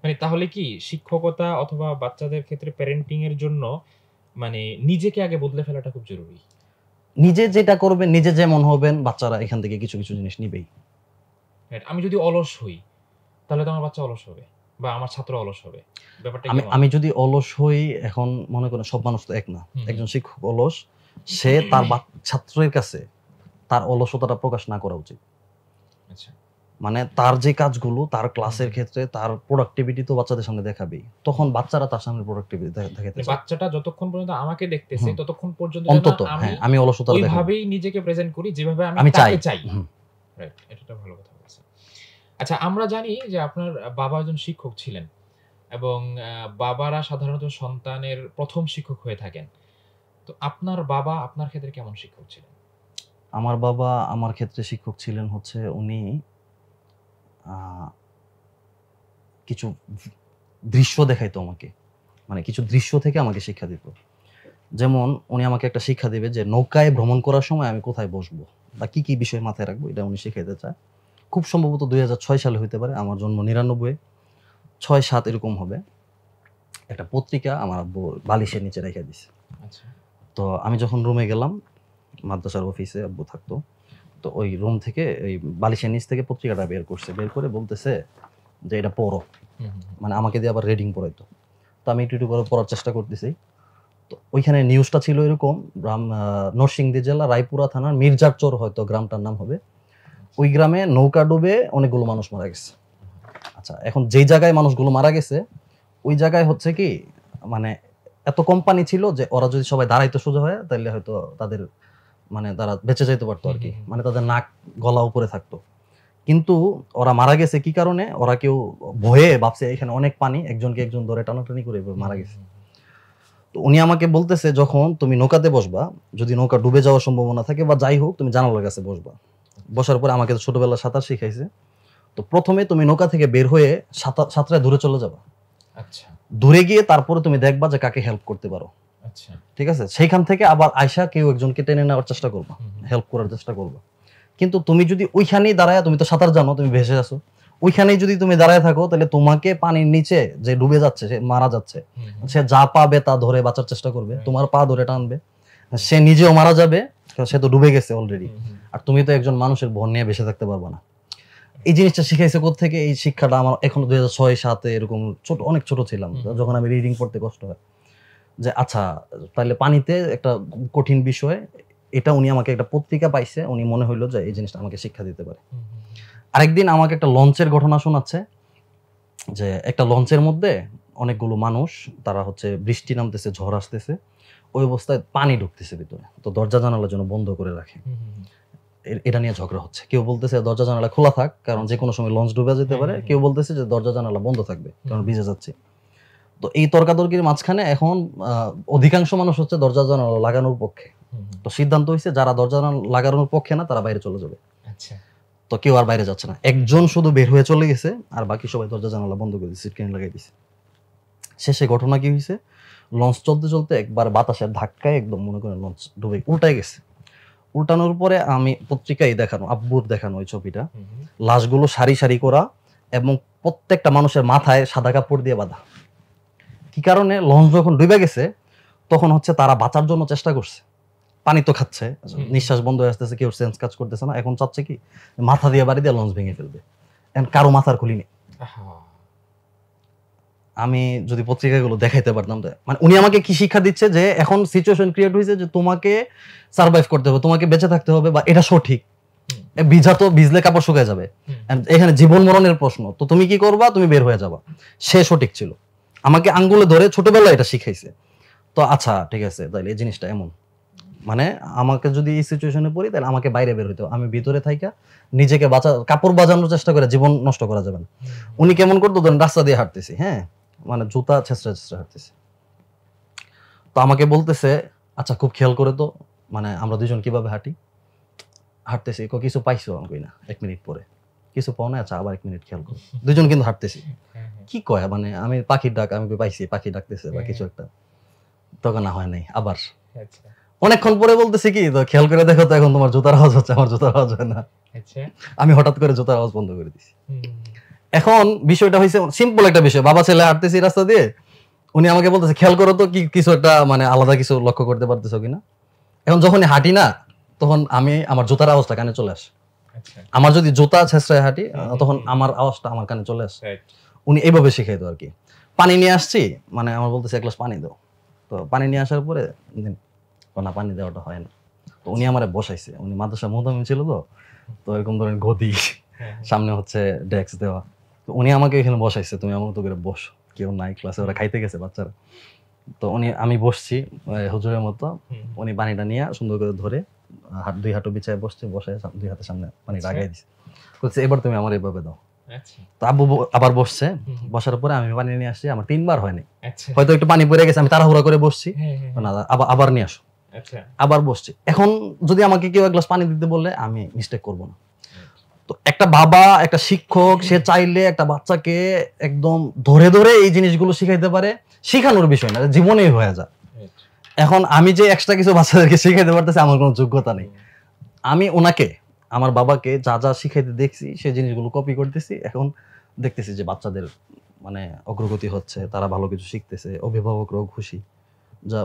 মানে তাহলে কি শিক্ষকতা অথবা বাচ্চাদের ক্ষেত্রে প্যারেন্টিং এর জন্য মানে নিজেকে আগে বদলে ফেলাটা খুব জরুরি। নিজে যেটা করবেন, নিজে যেমন হবেন, বাচ্চারা এখান থেকে কিছু জিনিস নিবেই। রাইট। আমি যদি অলস হই, তাহলে তো আমার বাচ্চা অলস হবে বা আমার ছাত্র অলস হবে। ব্যাপারটা আমি কেমন? আমি যদি অলস হই, এখন মনে করেন সব মানুষ তো এক না। হুম, হুম। একজন শিক্ষক অলস, সে তার ছাত্রের কাছে তার অলসতাটা প্রকাশ না করা উচিত। আচ্ছা। মানে তার যে কাজগুলো তার হুম, ক্লাসের হুম। ক্ষেত্রে তার প্রোডাক্টিভিটি তো বাচ্চাদের সামনে দেখাবেই। তখন হুম। বাচ্চারা তার সামনে প্রোডাক্টিভিটি দেখাতে মানে চায়। বাচ্চাটা যতক্ষণ পর্যন্ত আমাকে দেখতেছে হুম, ততক্ষণ পর্যন্ত যেন অন্তত আমি হ্যাঁ, আমি অলসতাটা দেখাবো। ওইভাবেই নিজেকে প্রেজেন্ট করি যেভাবে আমি আমি চাই। তাকে চাই। হুম। রাইট। এটা একটা ভালো কথা বলছেন। আচ্ছা আমরা জানি যে আপনার বাবা একজন শিক্ষক ছিলেন এবং বাবারা সাধারণত সন্তানের ১ম শিক্ষক হয়ে থাকেন। তো আপনার বাবা আপনার ক্ষেত্রে কেমন শিক্ষক ছিলেন? আমার বাবা আমার ক্ষেত্রে শিক্ষক ছিলেন হচ্ছে উনি আ কিছু দৃশ্য দেখাইতো আমাকে। মানে কিছু দৃশ্য থেকে আমাকে শিক্ষা দিত। যেমন উনি আমাকে একটা শিক্ষা দিবে যে নৌকায় ভ্রমণ করার সময় আমি কোথায় বসবো বা কি বিষয় মাথায় রাখবো, এটা উনি শিখাইতে চায়। খুব সম্ভবত ২০০৬ সালে হইতে পারে। আমার জন্ম ৯৯ ৬-৭ এরকম হবে। একটা পত্রিকা আমার আব্বু বালিশের নিচে রেখে দিছে। আচ্ছা। তো আমি যখন রুমে গেলাম, মাদ্রাসার অফিসে আব্বু থাকতো, তো ওই রুম থেকে ওই বালিশের নিচ থেকে পত্রিকাটা বের করছে, বের করে বলতেছে যে এটা পড়ো, মানে আমাকে দিয়ে আবার রিডিং পড়াইতো। তো আমি একটু একটু করে পড়ার চেষ্টা করতেছি। তো ওইখানে নিউজটা ছিল এরকম, নরসিংদী জেলা রায়পুরা থানার মির্জারচর, হয়তো গ্রামটার নাম হবে, ওই গ্রামে নৌকা ডুবে অনেকগুলো মানুষ মারা গেছে। আচ্ছা, এখন যেই জায়গায় মানুষগুলো মারা গেছে ওই জায়গায় হচ্ছে কি, মানে এত কোম্পানি ছিল যে ওরা যদি সবাই দাঁড়াইতো সোজা হয়ে, তাহলে হয়তো তাদের মানে তারা বেঁচে যেতে পারতো আর কি, মানে তাদের নাক গলা উপরে থাকতো। কিন্তু ওরা মারা গেছে কি কারণে, ওরা কেউ ভয়ে ভাবছে এখানে অনেক পানি, একজনকে একজন ধরে টানাটানি করে মারা গেছে। তো উনি আমাকে বলতেছে যখন তুমি নৌকাতে বসবা, যদি নৌকা ডুবে যাওয়ার সম্ভাবনা থাকে বা যাই হোক, তুমি জানালার কাছে বসবা। বসার পরে আমাকে ছোটবেলা সাঁতার শিখাইছে। তো প্রথমে তুমি নৌকা থেকে বের হয়ে সাঁতরায় দূরে চলে যাবা। আচ্ছা। দূরে গিয়ে তারপরে তুমি দেখবা যে কাকে হেল্প করতে পারো। আচ্ছা। ঠিক আছে, সেইখান থেকে আবার আয়সা কেউ একজনকে টেনে নেওয়ার চেষ্টা করবা, হেল্প করার চেষ্টা করবা। কিন্তু তুমি যদি ওইখানেই দাঁড়ায়, তুমি তো সাঁতার জানো, তুমি ভেসে আসো, ওইখানেই যদি তুমি দাঁড়ায় থাকো, তাহলে তোমাকে পানির নিচে যে ডুবে যাচ্ছে, সে মারা যাচ্ছে, সে যা পাবে তা ধরে বাঁচার চেষ্টা করবে, তোমার পা ধরে টানবে, সে নিজেও মারা যাবে, সে তো ডুবে গেছে অলরেডি, আর তুমি তো একজন মানুষের ভর নিয়ে বেঁচে থাকতে পারবে না। এই জিনিসটা শিখাইছে কোত্থেকে? এই শিক্ষাটা আমার এখন 2006-07 এরকম ছোট, অনেক ছোট ছিলাম যখন আমি রিডিং পড়তে কষ্ট হয়, যে আচ্ছা তাহলে পানিতে একটা কঠিন বিষয়, এটা উনি আমাকে একটা পত্রিকা পাইছে, উনি মনে হইলো যে এই জিনিসটা আমাকে শিক্ষা দিতে পারে। আরেকদিন আমাকে একটা লঞ্চের ঘটনা শোনাচ্ছে, যে একটা লঞ্চের মধ্যে অনেকগুলো মানুষ, তারা হচ্ছে বৃষ্টি নামতেছে, ঝড় আসতেছে, ওই অবস্থায় পানি ঢুকতেছে ভিতরে, তো দরজা জানালার জন্য বন্ধ করে রাখে। এটা নিয়ে ঝগড়া হচ্ছে, কেউ বলতেছে দরজা জানালা খোলা থাক, কারণ যে কোনো সময় লঞ্চ ডুবে যেতে পারে, কেউ বলতেছে যে দরজা জানালা বন্ধ থাকবে, কারণ ভিজে যাচ্ছে। তো এই তর্কাতর্কির মাঝখানে এখন অধিকাংশ মানুষ হচ্ছে দরজা জানালা লাগানোর পক্ষে। তো সিদ্ধান্ত হয়েছে যারা দরজা জানালা লাগানোর পক্ষে না, তারা বাইরে চলে যাবে। আচ্ছা। তো কেউ আর বাইরে যাচ্ছে না, একজন শুধু বের হয়ে চলে গেছে, আর বাকি সবাই দরজা জানালা বন্ধ করে দিচ্ছে, সিটকানি লাগাই দিছে। শেষে ঘটনা কি হয়েছে, লঞ্চ চলতে চলতে একবার বাতাসের ধাক্কায় একদম মনে করেন লঞ্চ ডুবে উল্টায় গেছে। উল্টানোর পরে আমি পত্রিকায় দেখানো, আব্বুর দেখানো ওই ছবিটা, লাশগুলো সারি সারি করা, এবং প্রত্যেকটা মানুষের মাথায় সাদা কাপড় দিয়ে বাঁধা। কি কারণে? লঞ্চ যখন ডুবে গেছে তখন হচ্ছে তারা বাঁচার জন্য চেষ্টা করছে, পানি তো খাচ্ছে, নিঃশ্বাস বন্ধ হয়ে আসতেছে, কেউ সেন্স কাজ করতেছে না, এখন চাচ্ছে কি মাথা দিয়ে বাড়ি দিয়ে লঞ্চ ভেঙে ফেলবে, এখন কারো মাথার খুলি নেই। আমি যদি পত্রিকাগুলো দেখাইতে পারতাম, মানে উনি আমাকে কি শিক্ষা দিচ্ছে, যে এখন সিচুয়েশন ক্রিয়েট হয়েছে যে তোমাকে সার্ভাইভ করতে হবে, তোমাকে বেঁচে থাকতে হবে, বা এটা সঠিক, ভিজা তো ভিজলে কাপড় শুকায় যাবে, এখানে জীবন মরণের প্রশ্ন, তো তুমি কি করবা, তুমি বের হয়ে যাবা। সে সঠিক ছিল, আমাকে আঙ্গুলে ধরে ছোটবেলায় এটা শিখাইছে। তো আচ্ছা ঠিক আছে, তাহলে এই জিনিসটা এমন, মানে আমাকে যদি এই সিচুয়েশনে পড়ি, তাহলে আমাকে বাইরে বের হইতে হবে, আমি ভিতরে থাইকা নিজেকে কাপড় বাজানোর চেষ্টা করে জীবন নষ্ট করা যাবে না। উনি কেমন করতো, ধরেন রাস্তা দিয়ে হাঁটতেছি, হ্যাঁ, মানে জুতা ছেঁচড়া ছেঁচড়া হাঁটতেছি, তো আমাকে বলতেছে আচ্ছা খুব খেয়াল করে তো, মানে আমরা দুজন কিভাবে হাঁটি, হাঁটতেছি, কিছু পাইছো? আমি কই না, 1 মিনিট পরে। কিছু পাও না? আচ্ছা আবার 1 মিনিট খেয়াল করো। দুজন কিন্তু হাঁটতেছি, কি কয়, মানে আমি পাখির ডাক, আমি পাইছি পাখি ডাকতেছে বা কিছু একটা, তখন না হয় নাই, আবার অনেকক্ষণ পরে বলতেছি কি, তো খেয়াল করে দেখো তো এখন তোমার জুতার আওয়াজ হচ্ছে, আমার জুতার আওয়াজ হয় না। আমি হঠাৎ করে জুতার আওয়াজ বন্ধ করে দিছি। এখন বিষয়টা হয়েছে সিম্পল একটা বিষয়, বাবা ছেলে হাঁটতেছি রাস্তা দিয়ে, উনি আমাকে বলতেছে খেয়াল করো তো কি কিছু একটা, মানে আলাদা কিছু লক্ষ্য করতে পারতেছো কিনা। এখন যখনই হাঁটি না, তখন আমি আমার জুতার আওয়াজটা কানে চলে আসে। আমার যদি জুতা ছেঁচড়ায় হাঁটি, তখন আমার আওয়াজটা আমার কানে চলে আসে। উনি এইভাবে শিখাইতো আর কি। পানি নিয়ে আসছি, মানে আমার বলতেছে 1 গ্লাস পানি দাও, তো পানি নিয়ে আসার পরে না, পানি দেওয়াটা হয় না, তো উনি আমারে বসাইছে, উনি মাদ্রাসা মুহতামিম ছিল, তো এরকম ধরেন গদি, সামনে হচ্ছে ডেস্ক দেওয়া, তো উনি আমাকে এখানে বসাইছে, তুমি আমার মতো করে বসো, কেউ নাই ক্লাসে, ওরা খাইতে গেছে বাচ্চারা, তো আমি বসছি হুজুরের মতো, উনি পানিটা নিয়ে সুন্দর করে ধরে দুই হাঁটু বিছায় বসছে, বসে 2 হাতের সামনে পানি লাগাই দিছে, বলছে এবার তুমি আমার এইভাবে দাও। তো আব্বু আবার বসছে, বসার পরে আমি পানি নিয়ে আসছি, আমার 3 বার হয়নি, হয়তো একটু পানি পড়ে গেছে, আমি তাড়াহুড়া করে বসছি, আবার নিয়ে আসো, আবার বসছি। এখন যদি আমাকে কেউ 1 গ্লাস পানি দিতে বললে আমি মিস্টেক করবো না। তো একটা বাবা, একটা শিক্ষক, সে চাইলে একটা বাচ্চাকে একদম ধরে ধরে এই জিনিসগুলো শিখাইতে পারে, শিখানোর বিষয় না, জীবনেই হয়ে যায়। এখন আমি যে এক্সট্রা কিছু বাচ্চাদেরকে শিখাইতে পারতেছি, আমার কোনো যোগ্যতা নেই। আমি ওনাকে, আমার বাবাকে যা যা শিখাইতে দেখছি, সেই জিনিসগুলো কপি করতেছি, এখন দেখতেছি যে বাচ্চাদের মানে অগ্রগতি হচ্ছে, তারা ভালো কিছু শিখতেছে, অভিভাবকরাও খুশি,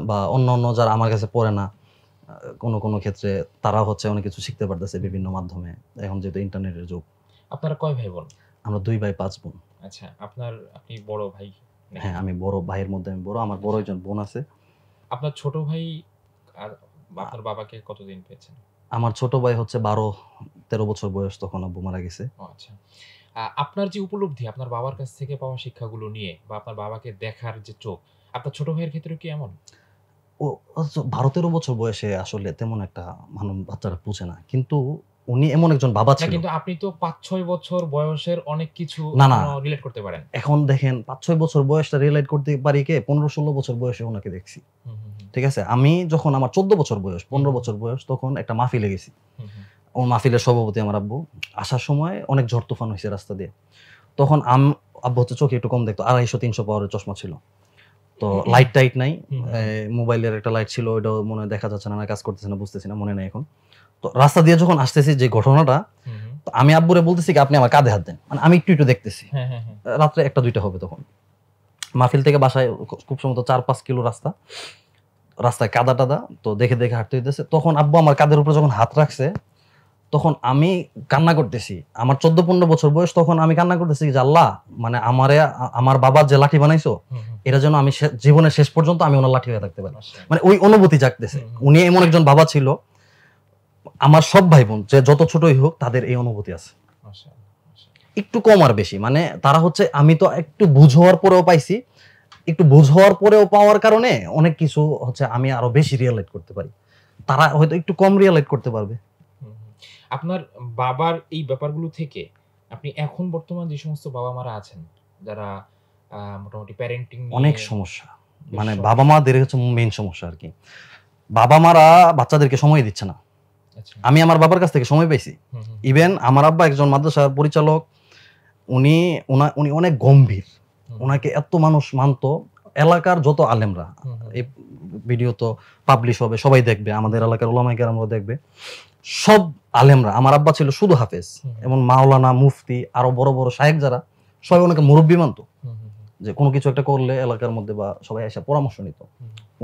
বা অন্য যারা আমার কাছে পড়ে না কোনো ক্ষেত্রে তারা হচ্ছে অনেক কিছু শিখতে পারতেছে বিভিন্ন মাধ্যমে, এখন যেহেতু ইন্টারনেটের যুগ। আপনারা কয় ভাই বোন? আমরা 2 ভাই 5 বোন। আচ্ছা, আপনি বড় ভাই নাকি? হ্যাঁ, আমি বড়, ভাইয়ের মধ্যে আমি বড়। আমার বড় একজন বোন আছে। আপনার ছোট ভাই আর আপনার বাবাকে কতদিন পেয়েছেন? আমার ছোট ভাই হচ্ছে 12-13 বছর বয়স, তখন আব্বু মারা গেছে। ও আচ্ছা। আপনার যে উপলব্ধি আপনার বাবার কাছ থেকে পাওয়া শিক্ষাগুলো নিয়ে বা আপনার বাবাকে দেখার যে চোখ, আপনার ছোট ভাইয়ের ক্ষেত্রেও কি এমন? ও 12-13 বছর বয়সে আসলে তেমন একটা বাচ্চারা বুঝে না। কিন্তু উনি এমন একজন বাবা না, ছিল। কিন্তু আপনি তো ৫-৬ বছর বয়সের অনেক কিছু না, না। এখনো রিলেট করতে পারেন। এখন দেখেন 5-6 বছর বয়সটা রিলেট করতে পারি কে 15-16 বছর বয়সে উনাকে দেখছি। হুম, হুম, হুম। ঠিক আছে? আমি যখন আমার 14 বছর বয়স, 15 বছর বয়স, তখন একটা মাহফিলে গেছি। হুম, হুম। ও মাহফিলের সভাপতি আমার আব্বু। আসার সময় অনেক ঝড় তুফান হইছে রাস্তা দিয়ে। তখন আব্বু হচ্ছে চোখে একটু কম দেখতো। 250-300 পাওয়ারের চশমা ছিল। তো লাইট-টাইট নাই। মোবাইলের একটা লাইট ছিল, ওইটাও মনে হয় দেখা যাচ্ছে না, কাজ করতেছে না, বুঝতেছি না, মনে নাই এখন। তো রাস্তা দিয়ে যখন আসতেছি যে ঘটনাটা, তো আমি আব্বুরে বলতেছি কি আপনি আমার কাঁধে হাত দেন। মানে আমি একটু দেখতেছি। হ্যাঁ, হ্যাঁ, হ্যাঁ। রাত্রে 1টা-2টা হবে তখন। মাহফিল থেকে বাসায় খুব সম্ভবত 4-5 কিলো রাস্তা। রাস্তায় কাদা-টাদা। তো দেখে হাঁটতে হইতেছে। তখন আব্বু আমার কাঁধের উপরে যখন হাত রাখছে, তখন আমি কান্না করতেছি। আমার 14-15 বছর বয়স, তখন আমি কান্না করতেছি যে আল্লাহ, মানে আমার বাবার যে লাঠি বানাইছো, এটা যেন আমি জীবনের শেষ পর্যন্ত আমি ওনার লাঠি হয়ে থাকতে পারি। মানে ওই অনুভূতি জাগতেছে। উনি এমন একজন বাবা ছিল। আমার সব ভাই বোন যে যত ছোটই হোক তাদের এই অনুভূতি আছে। একটু কম আর বেশি, মানে তারা হচ্ছে, আমি তো একটু বুঝ হওয়ার পরেও পাইছি, একটু বুঝ হওয়ার পরেও পাওয়ার কারণে অনেক কিছু হচ্ছে আমি আরো বেশি রিয়েলাইট করতে পারি। তারা হয়তো একটু কম রিয়েলাইট করতে পারবে। আপনার বাবার এই ব্যাপারগুলো থেকে আপনি এখন বর্তমান যে সমস্ত বাবা-মারা আছেন, যারা মোটামুটি প্যারেন্টিং নিয়ে অনেক সমস্যা। মানে বাবা-মাদের হচ্ছে মেইন সমস্যা আরকি। বাবা-মারা বাচ্চাদেরকে সময় দিচ্ছে না। আচ্ছা। আমি আমার বাবার কাছ থেকে সময় পাইছি। ইভেন আমার আব্বা একজন মাদ্রাসার পরিচালক। উনি অনেক গম্ভীর। উনাকে এত মানুষ মানতো। এলাকার যত আলেমরা, এই ভিডিও তো পাবলিশ হবে, সবাই দেখবে, আমাদের এলাকার উলামায়ে কেরামরাও দেখবে। সব আলেমরা, আমার আব্বা ছিল শুধু হাফেজ, এবং মাওলানা, মুফতি, আরো বড় বড় শায়েখ যারা, সবাই ওনাকে মুরব্বি মানতো। যে কোনো কিছু একটা করলে এলাকার মধ্যে বা সবাই এসে পরামর্শ নিত।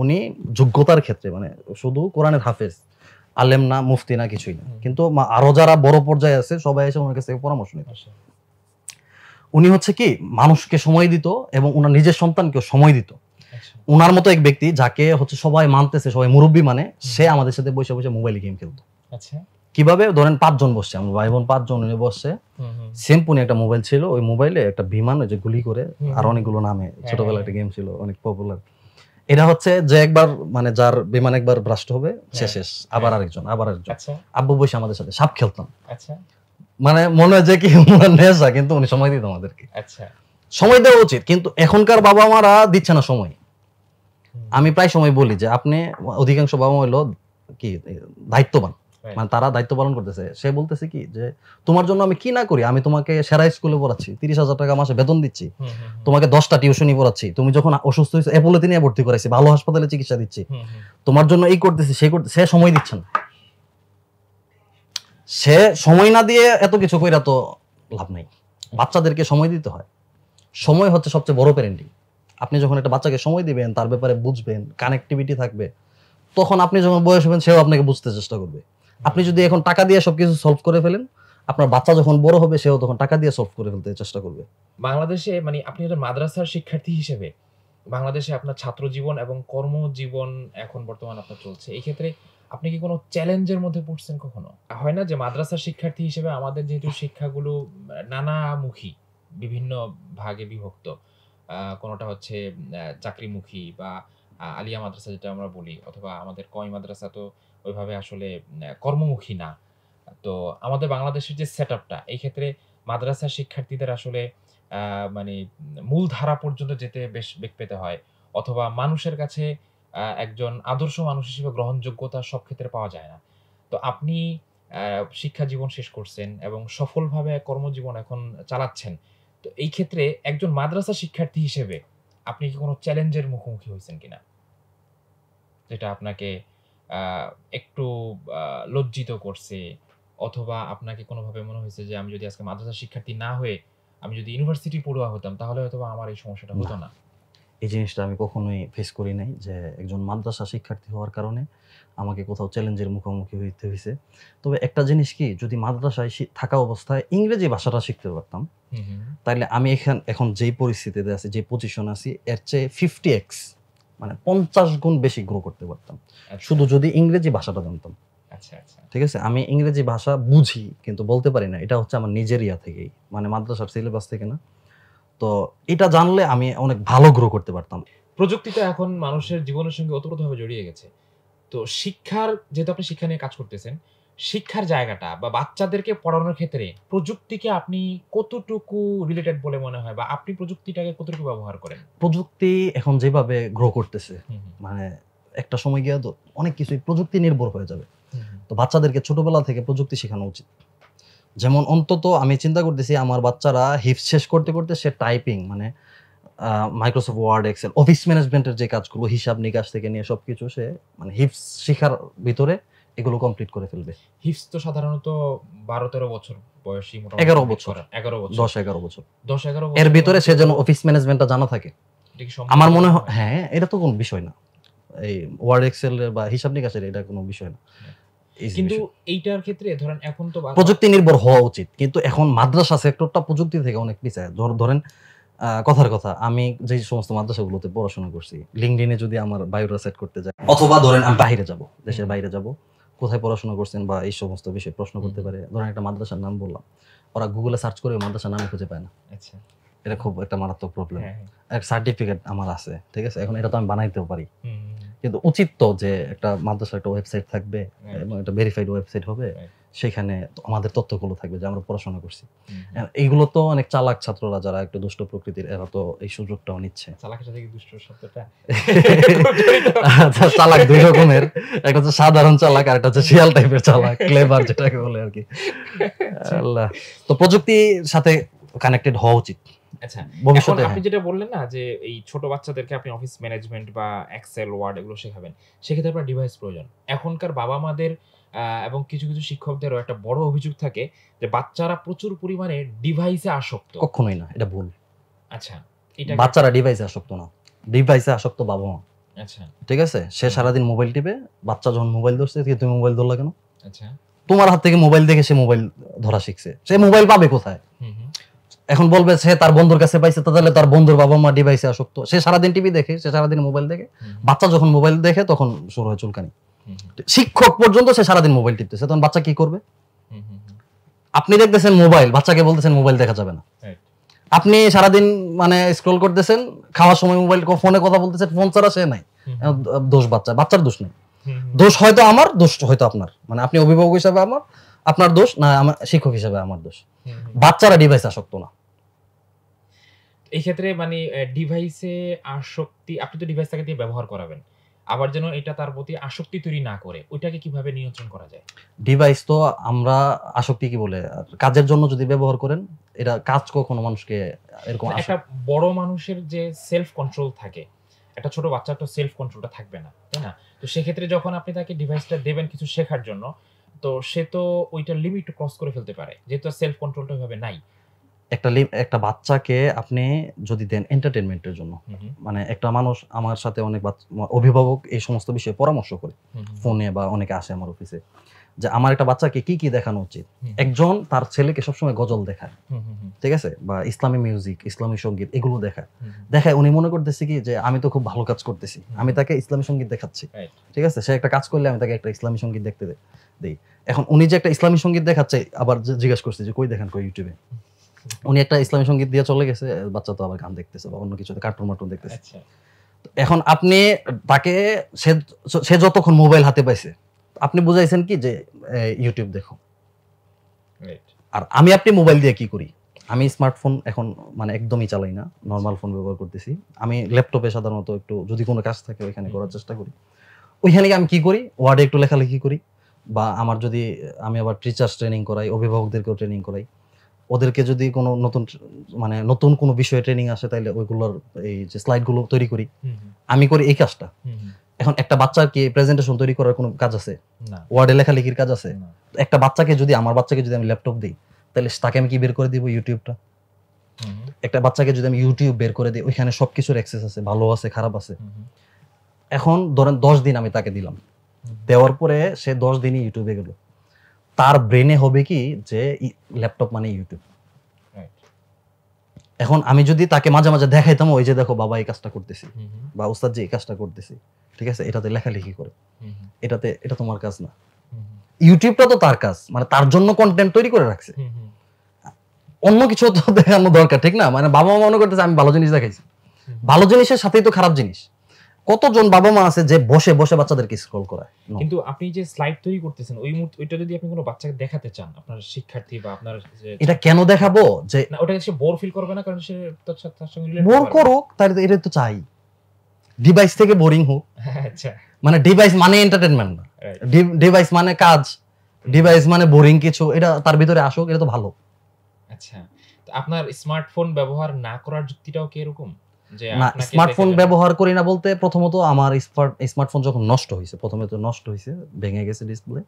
উনি যোগ্যতার ক্ষেত্রে মানে শুধু কোরআনের হাফেজ, আলেম না, মুফতি না, কিছুই না, কিন্তু আরো যারা বড় পর্যায়ে আছে সবাই এসে ওনার কাছ থেকে পরামর্শ নিত। উনি হচ্ছে কি মানুষকে সময় দিত এবং ওনার নিজের সন্তানকেও সময় দিত। উনার মতো এক ব্যক্তি যাকে হচ্ছে সবাই মানতেছে, সবাই মুরব্বি মানে, সে আমাদের সাথে বসে বসে মোবাইলে গেম খেলতো। আচ্ছা, কিভাবে? ধরেন 5 জন বসছে, আমরা ভাই বোন 5 জন বসছে, সিম্পনি একটা মোবাইল ছিল, ওই মোবাইলে একটা বিমান, ওই যে গুলি করে, আর অনেকগুলো নামে ছোটবেলায় একটা গেম ছিল অনেক পপুলার। এটা হচ্ছে যে একবার মানে যার বিমান একবার ব্রাস্ট হবে, শেষ, আবার আরেকজন। আব্বু বসে আমাদের সাথে সাপ খেলতাম। আচ্ছা, মানে মনে হয় যে কি নেশা, কিন্তু উনি সময় দিত আমাদেরকে। আচ্ছা, সময় দেওয়া উচিত, কিন্তু এখনকার বাবা মারা দিচ্ছে না সময়। আমি প্রায় সময় বলি যে আপনি, অধিকাংশ বাবা মা হলো কি দায়িত্ববান, মানে তারা দায়িত্ব পালন করতেছে। সে বলতেছে কি যে তোমার জন্য আমি কি না করি, আমি তোমাকে সেরা স্কুলে পড়াচ্ছি, 30,000 টাকা মাসে বেতন দিচ্ছি, তোমাকে 10টা টিউশনি পড়াচ্ছি, তুমি যখন অসুস্থ হয়েছো অ্যাপোলোতে নিয়ে ভর্তি করাইছি, ভালো হাসপাতালে চিকিৎসা দিচ্ছি, তোমার জন্য এই করতেছি সেই করতেছি। সে সময় দিচ্ছে না। সে সময় না দিয়ে এত কিছু কইরা তো লাভ নাই। বাচ্চাদেরকে সময় দিতে হয়। সময় হচ্ছে সবচেয়ে বড় প্যারেন্টিং। আপনি যখন একটা বাচ্চাকে সময় দিবেন, তার ব্যাপারে বুঝবেন, কানেক্টিভিটি থাকবে, তখন আপনি যখন বয়স হবেন সেও আপনাকে বুঝতে চেষ্টা করবে। আপনি যদি এখন টাকা দিয়ে সবকিছু সলভ করে ফেলেন, আপনার বাচ্চা যখন বড় হবে সেও তখন টাকা দিয়ে সলভ করে ফেলতে চেষ্টা করবে। বাংলাদেশে মানে আপনি একজন মাদ্রাসার শিক্ষার্থী হিসেবে বাংলাদেশে আপনার ছাত্র জীবন এবং কর্মজীবন এখন বর্তমান আপনার চলছে। এই ক্ষেত্রে আপনি কি কোনো চ্যালেঞ্জের মধ্যে পড়ছেন কখনো? হয় না যে মাদ্রাসার শিক্ষার্থী হিসেবে আমাদের যেহেতু শিক্ষাগুলো নানামুখী, বিভিন্ন ভাগে বিভক্ত। কোনোটা হচ্ছে চাকরিমুখী বা আলিয়া মাদ্রাসা যেটা আমরা বলি, অথবা আমাদের কওমি মাদ্রাসা তো ওইভাবে আসলে কর্মমুখী না। তো আমাদের বাংলাদেশের যে সেটআপটা, এই ক্ষেত্রে মাদ্রাসার শিক্ষার্থীদের আসলে মানে মূল ধারা পর্যন্ত যেতে বেশ বেগ পেতে হয়, অথবা মানুষের কাছে একজন আদর্শ মানুষ হিসেবে গ্রহণযোগ্যতা সব ক্ষেত্রে পাওয়া যায় না। তো আপনি শিক্ষা জীবন শেষ করছেন এবং সফলভাবে কর্মজীবন এখন চালাচ্ছেন। তো এই ক্ষেত্রে একজন মাদ্রাসা শিক্ষার্থী হিসেবে আপনি কি কোনো চ্যালেঞ্জের মুখোমুখি হইছেন কিনা? যেটা আপনাকে আ একটু আ লজ্জিত করছে, অথবা আপনাকে কোনোভাবে মনে হইছে যে আমি যদি আজকে মাদ্রাসা শিক্ষার্থী না হয়ে আমি যদি ইউনিভার্সিটি পড়ুয়া হতাম তাহলে হয়তো আমার এই সমস্যাটা হতো না। এই জিনিসটা আমি কখনোই ফেস করি নাই যে একজন মাদ্রাসা শিক্ষার্থী হওয়ার কারণে আমাকে কোথাও চ্যালেঞ্জের মুখোমুখি হইতে হয়েছে। তবে একটা জিনিস কি, যদি মাদ্রাসায় থাকা অবস্থায় ইংরেজি ভাষাটা শিখতে পারতাম, তাইলে আমি এখন যেই পরিস্থিতিতে আছি, যে পজিশন আছি, এর চেয়ে 50x মানে 50 গুণ বেশি গ্রো করতে পারতাম, শুধু যদি ইংরেজি ভাষাটা জানতাম। আচ্ছা আচ্ছা, ঠিক আছে, আমি ইংরেজি ভাষা বুঝি কিন্তু বলতে পারি না, এটা হচ্ছে আমার নিজের ইয়া থেকেই, মানে মাদ্রাসার সিলেবাস থেকে না। তো এটা জানলে আমি অনেক ভালো গ্রো করতে পারতাম। প্রযুক্তি তো এখন মানুষের জীবনের সঙ্গে ওতপ্রোতভাবে জড়িয়ে গেছে। তো শিক্ষার, যেহেতু আপনি শিক্ষা নিয়ে কাজ করতেছেন, শিক্ষার জায়গাটা বা বাচ্চাদেরকে পড়ানোর ক্ষেত্রে প্রযুক্তিকে আপনি কতটুকু রিলেটেড বলে মনে হয়, বা আপনি প্রযুক্তিটাকে কতটুকু ব্যবহার করেন? প্রযুক্তি এখন যেভাবে গ্রো করতেছে, মানে একটা সময় গিয়ে তো অনেক কিছুই প্রযুক্তি নির্ভর হয়ে যাবে। তো বাচ্চাদেরকে ছোটবেলা থেকে প্রযুক্তি শেখানো উচিত। যেমন অন্তত আমি চিন্তা করতেছি আমার বাচ্চারা হিপস শেষ করতে করতে সে টাইপিং, মানে মাইক্রোসফট ওয়ার্ড, এক্সেল, অফিস ম্যানেজমেন্টের যে কাজগুলো, হিসাব নিকাশ থেকে নিয়ে সবকিছু সে মানে হিপস শেখার ভিতরে এগুলো কমপ্লিট করে ফেলবে। হিপস তো সাধারণত 12-13 বছর বয়সী, মোটামুটি 11 বছর, 11 বছর, 10-11 বছর, 10-11 এর বছর ভিতরে সে যেন অফিস ম্যানেজমেন্টটা জানা থাকে। এটা কি সম্ভব? আমার মনে হয় হ্যাঁ, এটা তো কোনো বিষয় না, এই ওয়ার্ড এক্সেল বা হিসাব নিকাশের এটা কোনো বিষয় না। কিন্তু এইটার ক্ষেত্রে ধরেন এখন তো প্রযুক্তি নির্ভর হওয়া উচিত, কিন্তু এখন মাদ্রাসা সেক্টরটা প্রযুক্তি থেকে অনেক পিছায়। ধরেন কথার কথা, আমি যে সমস্ত মাদ্রাসাগুলোতে পড়াশোনা করছি, লিঙ্কডইনে যদি আমার বায়োডাটা সেট করতে যাই, অথবা ধরেন আমি বাইরে যাব, দেশের বাইরে যাব, কোথায় পড়াশোনা করছেন বা এই সমস্ত বিষয়ে প্রশ্ন করতে পারে। ধরেন একটা মাদ্রাসার নাম বললাম, ওরা গুগলে সার্চ করে মাদ্রাসার নাম খুঁজে পায় না। আচ্ছা, এটা খুব একটা মারাত্মক প্রবলেম। এক সার্টিফিকেট আমার আছে, ঠিক আছে, এখন এটা তো আমি বানাইতেও পারি, কিন্তু উচিত তো যে একটা মাদ্রাসার একটা ওয়েবসাইট থাকবে এবং একটা ভেরিফাইড ওয়েবসাইট হবে, সেখানে আমাদের তথ্যগুলো থাকবে যে আমরা পড়াশোনা করছি। এইগুলো তো অনেক চালাক ছাত্ররা যারা একটু দুষ্ট প্রকৃতির, এরা তো এই সুযোগটাও নিচ্ছে। চালাকের সাথে কি দুষ্ট শব্দটা? আচ্ছা, চালাক দুই রকমের, একটা হচ্ছে সাধারণ চালাক আর একটা হচ্ছে শিয়াল টাইপের চালাক, ক্লেভার যেটাকে বলে আর কি। আল্লাহ, তো প্রযুক্তির সাথে কানেক্টেড হওয়া উচিত। আচ্ছা, ভবিষ্যতে আপনি যেটা বললেন না যে এই ছোট বাচ্চাদেরকে আপনি অফিস ম্যানেজমেন্ট বা এক্সেল, ওয়ার্ড এগুলো শেখাবেন, সেক্ষেত্রে আপনার ডিভাইস প্রয়োজন। এখনকার বাবা মাদের এবং কিছু কিছু শিক্ষকদেরও একটা বড় অভিযোগ থাকে যে বাচ্চারা প্রচুর পরিমাণে ডিভাইসে আসক্ত। কখনোই না, এটা ভুল। আচ্ছা, এটা বাচ্চারা ডিভাইসে আসক্ত না, ডিভাইসে আসক্ত বাবা মা। আচ্ছা, ঠিক আছে, সে সারাদিন মোবাইল টিপে, বাচ্চা যখন মোবাইল ধরছে, তুমি মোবাইল ধরলা কেন? আচ্ছা, তোমার হাত থেকে মোবাইল দেখে সে মোবাইল ধরা শিখছে, সে মোবাইল পাবে কোথায়? এখন বলবে সে তার বন্ধুর কাছে পাইছে, তাহলে তার বন্ধুর বাবা মা ডিভাইসে আসক্ত। সে সারাদিন টিভি দেখে, সে সারাদিন মোবাইল দেখে, বাচ্চা যখন মোবাইল দেখে তখন শুরু হয় চুলকানি। শিক্ষক পর্যন্ত সে সারাদিন মোবাইল টিপতেছে, তখন বাচ্চা কি করবে? আপনি দেখতেছেন মোবাইল, বাচ্চাকে বলতেছেন মোবাইল দেখা যাবে না। আপনি সারাদিন মানে স্ক্রল করতেছেন, খাওয়ার সময় মোবাইল ফোনে কথা বলতেছেন, ফোন ছাড়া সে নাই। দোষ বাচ্চার দোষ নেই, দোষ হয়তো আমার, দোষ হয়তো আপনার, মানে আপনি অভিভাবক হিসাবে আপনার দোষ না, আমার শিক্ষক হিসাবে আমার দোষ। বাচ্চারা ডিভাইস আসক্ত না। এই ক্ষেত্রে মানে ডিভাইসে আসক্তি, আপনি তো ডিভাইসটাকে দিয়ে ব্যবহার করাবেন, আবার যেন এটা তার প্রতি আসক্তি তৈরি না করে, ওইটাকে কিভাবে নিয়ন্ত্রণ করা যায়? ডিভাইস তো আমরা আসক্তি কি বলে, কাজের জন্য যদি ব্যবহার করেন, এটা কাজ কখনো মানুষকে এরকম একটা বড় মানুষের যে সেলফ কন্ট্রোল থাকে, একটা ছোট বাচ্চার তো সেলফ কন্ট্রোলটা থাকবে না, তাই না? তো সেক্ষেত্রে যখন আপনি তাকে ডিভাইসটা দেবেন কিছু শেখার জন্য, তো সে তো ওইটার লিমিট ক্রস করে ফেলতে পারে, যেহেতু সেলফ কন্ট্রোলটা ওইভাবে নাই। একটা বাচ্চাকে আপনি যদি দেন এন্টারটেইনমেন্টের জন্য, মানে একটা মানুষ, আমার সাথে অনেক অভিভাবক এই সমস্ত বিষয়ে পরামর্শ করে ফোনে, বা অনেকে আসে আমার অফিসে, যে আমার একটা বাচ্চাকে কি কি দেখানো উচিত। একজন তার ছেলেকে সবসময় গজল দেখায়, ঠিক আছে, বা ইসলামী মিউজিক, ইসলামী সঙ্গীত, এগুলো দেখায় উনি মনে করতেছে কি যে আমি তো খুব ভালো কাজ করতেছি, আমি তাকে ইসলামী সঙ্গীত দেখাচ্ছি। ঠিক আছে, সে একটা কাজ করলে আমি তাকে একটা ইসলামী সঙ্গীত দেখতে দেই। এখন উনি যে একটা ইসলামী সঙ্গীত দেখাচ্ছে, আবার জিজ্ঞাসা করছে যে কই দেখান, কই ইউটিউবে। উনি একটা ইসলামী সঙ্গীত দিয়ে চলে গেছে, বাচ্চা তো আবার গান দেখতেছে বা অন্য কিছু কার্টুন দেখতেছে। এখন আপনি তাকে, সে যতক্ষণ মোবাইল হাতে পাইছে, আপনি বুঝাইছেন কি যে ইউটিউব দেখো। আর আপনি মোবাইল দিয়ে কি করি, আমি স্মার্টফোন এখন মানে একদমই চালাই না, নর্মাল ফোন ব্যবহার করতেছি। আমি ল্যাপটপে সাধারণত একটু যদি কোনো কাজ থাকে ওইখানে করার চেষ্টা করি। ওইখানে আমি কি করি, ওয়ার্ডে একটু লেখালেখি করি, বা আমার যদি আমি আবার টিচার্স ট্রেনিং করাই, অভিভাবকদেরকেও ট্রেনিং করাই। ওদেরকে যদি কোনো নতুন কোনো বিষয়ে ট্রেনিং আসে, তাইলে ওইগুলোর এই যে স্লাইডগুলো তৈরি করি, আমি করি এই কাজটা। এখন একটা বাচ্চার কি প্রেজেন্টেশন তৈরি করার কোনো কাজ আছে? ওয়ার্ডে লেখালেখির কাজ আছে? আমার বাচ্চাকে যদি আমি ল্যাপটপ দিই, তাহলে তাকে আমি কি বের করে দিব? ইউটিউবটা। একটা বাচ্চাকে যদি আমি ইউটিউব বের করে দিই, ওইখানে সবকিছুর অ্যাক্সেস আছে, ভালো আছে, খারাপ আছে। এখন ধরেন 10 দিন আমি তাকে দিলাম, দেওয়ার পরে সে 10 দিনই ইউটিউবে গেল, তার ব্রেনে হবে কি যে ল্যাপটপ মানে ইউটিউব। এখন আমি যদি তাকে মাঝে মাঝে দেখাইতাম, ওই যে দেখো বাবা এই কাজটা করতেছি, বা ওস্তাদ জি এই কাজটা করতেছি, ঠিক আছে, এটাতে লেখালেখি করে, এটা তোমার কাজ না, ইউটিউবটা তো তার কাজ, মানে তার জন্য কন্টেন্ট তৈরি করে রাখছে, অন্য কিছু তো দেখানো দরকার, ঠিক না? মানে বাবা মা মনে করতেছে আমি ভালো জিনিস দেখাইছি, ভালো জিনিসের সাথেই তো খারাপ জিনিস। কতজন বাবা মা আছে যে বসে বসে বাচ্চাদেরকে স্ক্রল করায়। কিন্তু আপনি যে স্লাইড তৈরি করতেছেন ওইটা যদি আপনি কোনো বাচ্চাকে দেখাতে চান, আপনার শিক্ষার্থী বা আপনার এটা কেন দেখাবো যে না, ওটা সে বোর ফিল করবে না, কারণ সে তার সঙ্গে রিলেট বোর করুক, তার এটা তো চাই, ডিভাইস থেকে বোরিং হোক। আচ্ছা, মানে ডিভাইস মানে এন্টারটেইনমেন্ট না, ডিভাইস মানে কাজ, ডিভাইস মানে বোরিং কিছু, এটা তার ভিতরে আসুক, এটা তো ভালো। আচ্ছা, তো আপনার স্মার্টফোন ব্যবহার না করার যুক্তিটাও কি এরকম যে না, আপনাকে স্মার্টফোন ব্যবহার করি না বলতে, প্রথমত আমার স্মার্টফোন যখন নষ্ট হয়েছে, প্রথমে তো নষ্ট হয়েছে, ভেঙে গেছে ডিসপ্লে,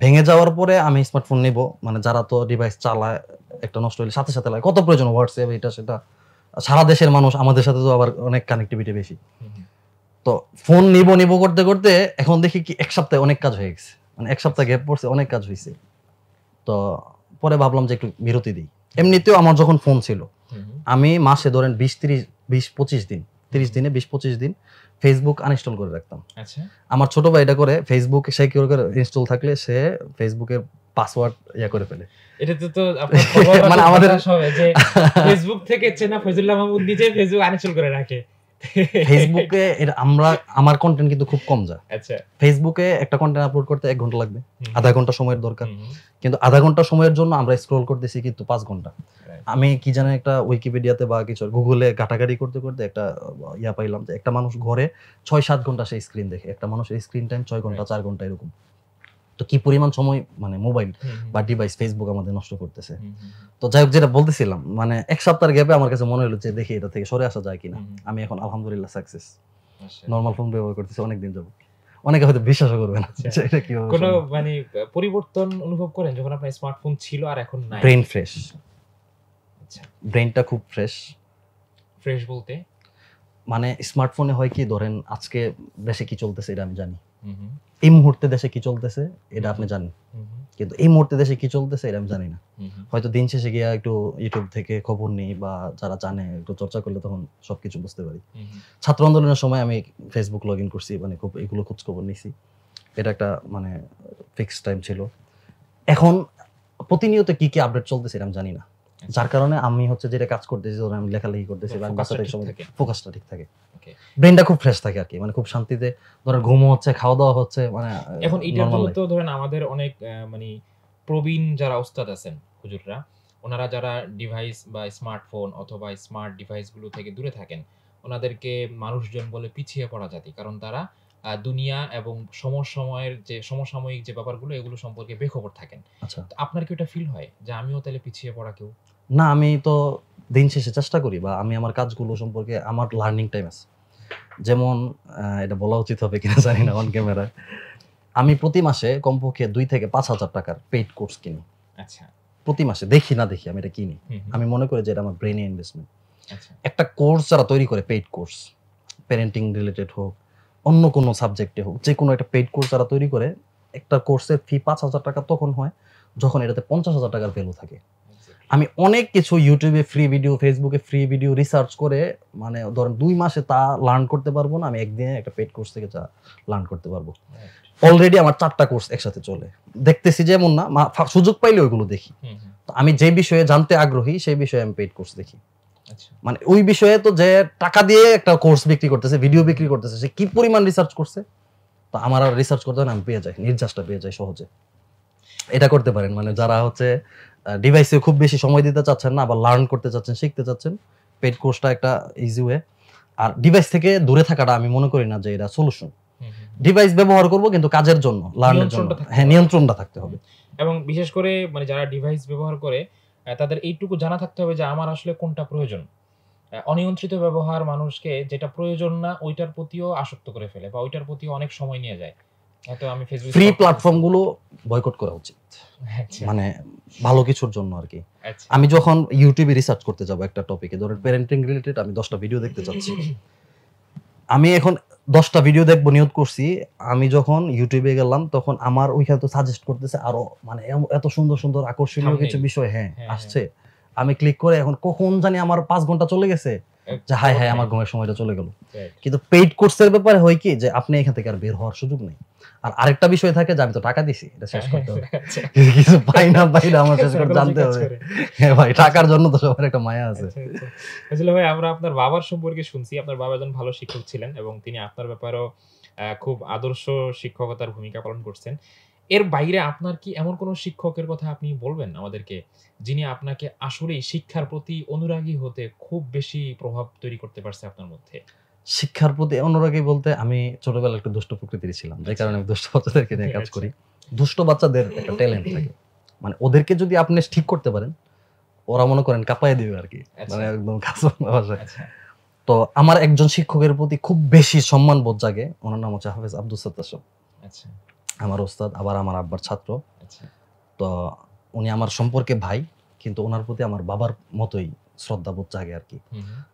ভেঙে যাওয়ার পরে আমি স্মার্টফোন নিব, মানে যারা তো ডিভাইস চালায়, একটা নষ্ট হলে সাথে সাথে লাগে, কত প্রয়োজন হোয়াটসঅ্যাপ এটা সেটা, সারা দেশের মানুষ, আমাদের সাথে তো আবার অনেক কানেক্টিভিটি বেশি। তো ফোন নিব করতে করতে এখন দেখি কি এক সপ্তাহে অনেক কাজ হয়ে গেছে, মানে এক সপ্তাহ গ্যাপ পড়ছে, অনেক কাজ হয়েছে। তো পরে ভাবলাম যে একটু বিরতি দিই। এমনিতেও আমার যখন ফোন ছিল, আমি মাসে ধরেন 20-25 দিন, 30 দিনে 20-25 দিন ফেসবুক আনইনস্টল করে রাখতাম। আচ্ছা, আমার ছোট ভাই এটা করে, ফেসবুক সিকিউর করে ইনস্টল থাকলে সে ফেসবুকের পাসওয়ার্ড করে ফেলে। এটা তো আপনার মানে আমাদের হবে যে ফেসবুক থেকে চেনা ফয়জুল্লাহ মাহমুদ নিজে ফেসবুক আনইনস্টল করে রাখে। ফেসবুকে আমার কন্টেন্ট কিন্তু খুব কম যায়। আচ্ছা, ফেসবুকে একটা কন্টেন্ট আপলোড করতে 1 ঘন্টা লাগবে, আধা ঘন্টা সময়ের দরকার, কিন্তু আধা ঘন্টা সময়ের জন্য আমরা স্ক্রল করতেছি কিন্তু 5 ঘন্টা। আমি কি জানি একটা উইকিপিডিয়াতে বা কিছু গুগলে ঘাটাঘাটি করতে করতে একটা ইয়া পাইলাম যে একটা মানুষ ঘরে 6-7 ঘন্টা সেই স্ক্রিন দেখে, একটা মানুষের স্ক্রিন টাইম 6 ঘন্টা 4 ঘন্টা এরকম। তো কি পরিমাণ সময় মানে মোবাইল বা ডিভাইস ফেসবুক আমাদের নষ্ট করতেছে। তো যাই হোক, যেটা বলতেছিলাম, মানে এক সপ্তাহের গ্যাপে আমার কাছে মনে হলো যে দেখি এটা থেকে সরে আসা যায় কিনা। আমি এখন আলহামদুলিল্লাহ সাকসেস, নরমাল ফোন ব্যবহার করতেছি অনেকদিন যাবত। অনেকে হয়তো বিশ্বাসও করবে না যে এটা কি হবে। কোনো মানে পরিবর্তন অনুভব করেন যখন আপনার স্মার্টফোন ছিল আর এখন নাই? Brain fresh. আচ্ছা, ব্রেনটা খুব ফ্রেশ। ফ্রেশ বলতে মানে স্মার্টফোনে হয় কি, ধরেন আজকে দেশে কি চলতেছে এটা আমি জানি, এই মুহূর্তে দেশে কি চলতেছে এটা আপনি জানেন, কিন্তু এই মুহূর্তে দেশে কি চলতেছে এটা আমি জানি না। হয়তো দিন শেষে গিয়ে একটু ইউটিউব থেকে খবর নিই, বা যারা জানে একটু চর্চা করলে তখন সবকিছু বুঝতে পারি। ছাত্র আন্দোলনের সময় আমি ফেসবুক লগ ইন করছি, মানে খুব এগুলো খোঁজ খবর নিছি, এটা একটা মানে ফিক্সড টাইম ছিল। এখন প্রতিনিয়ত কি কি আপডেট চলতেছে এটা আমি জানি না, যার কারণে আমি হচ্ছে যেটা কাজ করতেছি, ধরেন আমি লেখালেখি করতেছি, ফোকাসটা ঠিক থাকে, ব্রেনটা খুব ফ্রেশ থাকে আর কি, মানে খুব শান্তিতে, ধরেন ঘুমও হচ্ছে, খাওয়া দাওয়া হচ্ছে, মানে এখন এটার জন্য তো ধরেন আমাদের অনেক মানে প্রবীণ যারা ওস্তাদ আছেন হুজুররা, ওনারা যারা ডিভাইস বা স্মার্টফোন অথবা স্মার্ট ডিভাইসগুলো থেকে দূরে থাকেন, ওনাদেরকে মানুষজন বলে পিছিয়ে পড়া জাতি, কারণ তারা দুনিয়া এবং সমসাময়িক যে ব্যাপারগুলো এগুলো সম্পর্কে বেখবর থাকেন। আচ্ছা, আপনার কি ওটা ফিল হয় যে আমিও তাহলে পিছিয়ে পড়া কেউ? না, আমি তো দিন শেষে চেষ্টা করি, বা আমি আমার কাজগুলো সম্পর্কে আমার লার্নিং টাইম আছে। যেমন এটা বলা উচিত হবে কিনা জানি না অন ক্যামেরা, আমি প্রতি মাসে কমপক্ষে 2 থেকে 5,000 টাকার পেইড কোর্স কিনি। আচ্ছা, প্রতি মাসে দেখি না দেখি আমি এটা কিনি। আমি মনে করি যে এটা আমার ব্রেনে ইনভেস্টমেন্ট। আচ্ছা, একটা কোর্স যারা তৈরি করে, পেইড কোর্স, প্যারেন্টিং রিলেটেড হোক, অন্য কোনো সাবজেক্টে হোক, যে কোনো একটা পেইড কোর্স যারা তৈরি করে, একটা কোর্সের ফি 5,000 টাকা তখন হয় যখন এটাতে 50,000 টাকার ভ্যালু থাকে। আমি অনেক কিছু ইউটিউবে ফ্রি ভিডিও, ফেসবুকে ফ্রি ভিডিও রিসার্চ করে, মানে ধরেন 2 মাসে তা লার্ন করতে পারবো না, আমি একদিনে একটা পেইড কোর্স থেকে যা লার্ন করতে পারবো। অলরেডি আমার 4টা কোর্স একসাথে চলে, দেখতেছি যেমন না, সুযোগ পাইলে ওইগুলো দেখি। তো আমি যে বিষয়ে জানতে আগ্রহী সেই বিষয়ে আমি পেইড কোর্স দেখি। মানে ওই বিষয়ে তো যে টাকা দিয়ে একটা কোর্স বিক্রি করতেছে, ভিডিও বিক্রি করতেছে, সে কি পরিমাণ রিসার্চ করছে, তো আমার আর রিসার্চ করতে হয় না, আমি পেয়ে যাই, নির্যাসটা পেয়ে যাই সহজে। এটা করতে পারেন, মানে যারা হচ্ছে ডিভাইসে খুব বেশি সময় দিতে চাচ্ছেন না, আবার লার্ন করতে চাচ্ছেন, শিখতে চাচ্ছেন, পেইড কোর্সটা একটা ইজি ওয়ে। আর ডিভাইস থেকে দূরে থাকাটা আমি মনে করি না যে এটা সলিউশন। ডিভাইস ব্যবহার করব কিন্তু কাজের জন্য, লার্নের জন্য, হ্যাঁ, নিয়ন্ত্রণটা থাকতে হবে। এবং বিশেষ করে মানে যারা ডিভাইস ব্যবহার করে তাদের এইটুকু জানা থাকতে হবে যে আমার আসলে কোনটা প্রয়োজন। অনিয়ন্ত্রিত ব্যবহার মানুষকে যেটা প্রয়োজন না ওইটার প্রতিও আসক্ত করে ফেলে, বা ওইটার প্রতিও অনেক সময় নিয়ে যায়। তো আমি ফেসবুক ফ্রি প্ল্যাটফর্ম গুলো বয়কট করা উচিত, মানে ভালো কিছুর জন্য আর কি। আমি যখন ইউটিউবে রিসার্চ করতে যাব একটা টপিকে, ধরেন প্যারেন্টিং রিলেটেড, আমি 10টা ভিডিও দেখতে চাচ্ছি, আমি এখন 10টা ভিডিও দেখবো নিয়ত করছি। আমি যখন ইউটিউবে গেলাম তখন আমার ওইখানে তো সাজেস্ট করতেছে আরো মানে এত সুন্দর সুন্দর আকর্ষণীয় কিছু বিষয় আসছে। আমি ক্লিক করে এখন কখন জানি আমার 5 ঘন্টা চলে গেছে, যে হাই হাই আমার ঘুমের সময়টা চলে গেল। কিন্তু পেইড কোর্সের ব্যাপারে হয় কি যে আপনি এখান থেকে আর বের হওয়ার সুযোগ নেই। আর আরেকটা বিষয় থাকে যে আমি তো টাকা দিছি, এটা শেষ করতে হবে, কিছু পাই না আমার শেষ করতে জানতে হবে। হ্যাঁ ভাই, টাকার জন্য তো সবার একটা মায়া আছে। আসলে ভাই আমরা আপনার বাবার সম্পর্কে শুনছি, আপনার বাবা একজন ভালো শিক্ষক ছিলেন এবং তিনি আপনার ব্যাপারেও খুব আদর্শ শিক্ষকতার ভূমিকা পালন করছেন। এর বাইরে আপনার কি এমন কোন শিক্ষকের কথা আপনি বলবেন আমাদেরকে, যিনি আপনাকে আসলেই শিক্ষার প্রতি অনুরাগী হতে খুব বেশি প্রভাব তৈরি করতে পারছে আপনার মধ্যে? শিক্ষার প্রতি অনুরাগী বলতে আমি ছোটবেলায় একটু দুষ্ট প্রকৃতির ছিলাম, যার কারণে আমি দুষ্ট বাচ্চাদেরকে নিয়ে কাজ করি। দুষ্ট বাচ্চাদের একটা ট্যালেন্ট থাকে, মানে ওদেরকে যদি আপনি ঠিক করতে পারেন ওরা মনে করেন কাঁপায় দিবে আর কি, মানে একদম কাছে ভাষায়। তো আমার একজন শিক্ষকের প্রতি খুব বেশি সম্মান বোধ জাগে, ওনার নাম হচ্ছে হাফেজ আব্দুল সাত্তার সাহেব। আমার ওস্তাদ, আবার আমার আব্বার ছাত্র। তো উনি আমার সম্পর্কে ভাই, কিন্তু ওনার প্রতি আমার বাবার মতোই শ্রদ্ধাবোধ জাগে আর কি।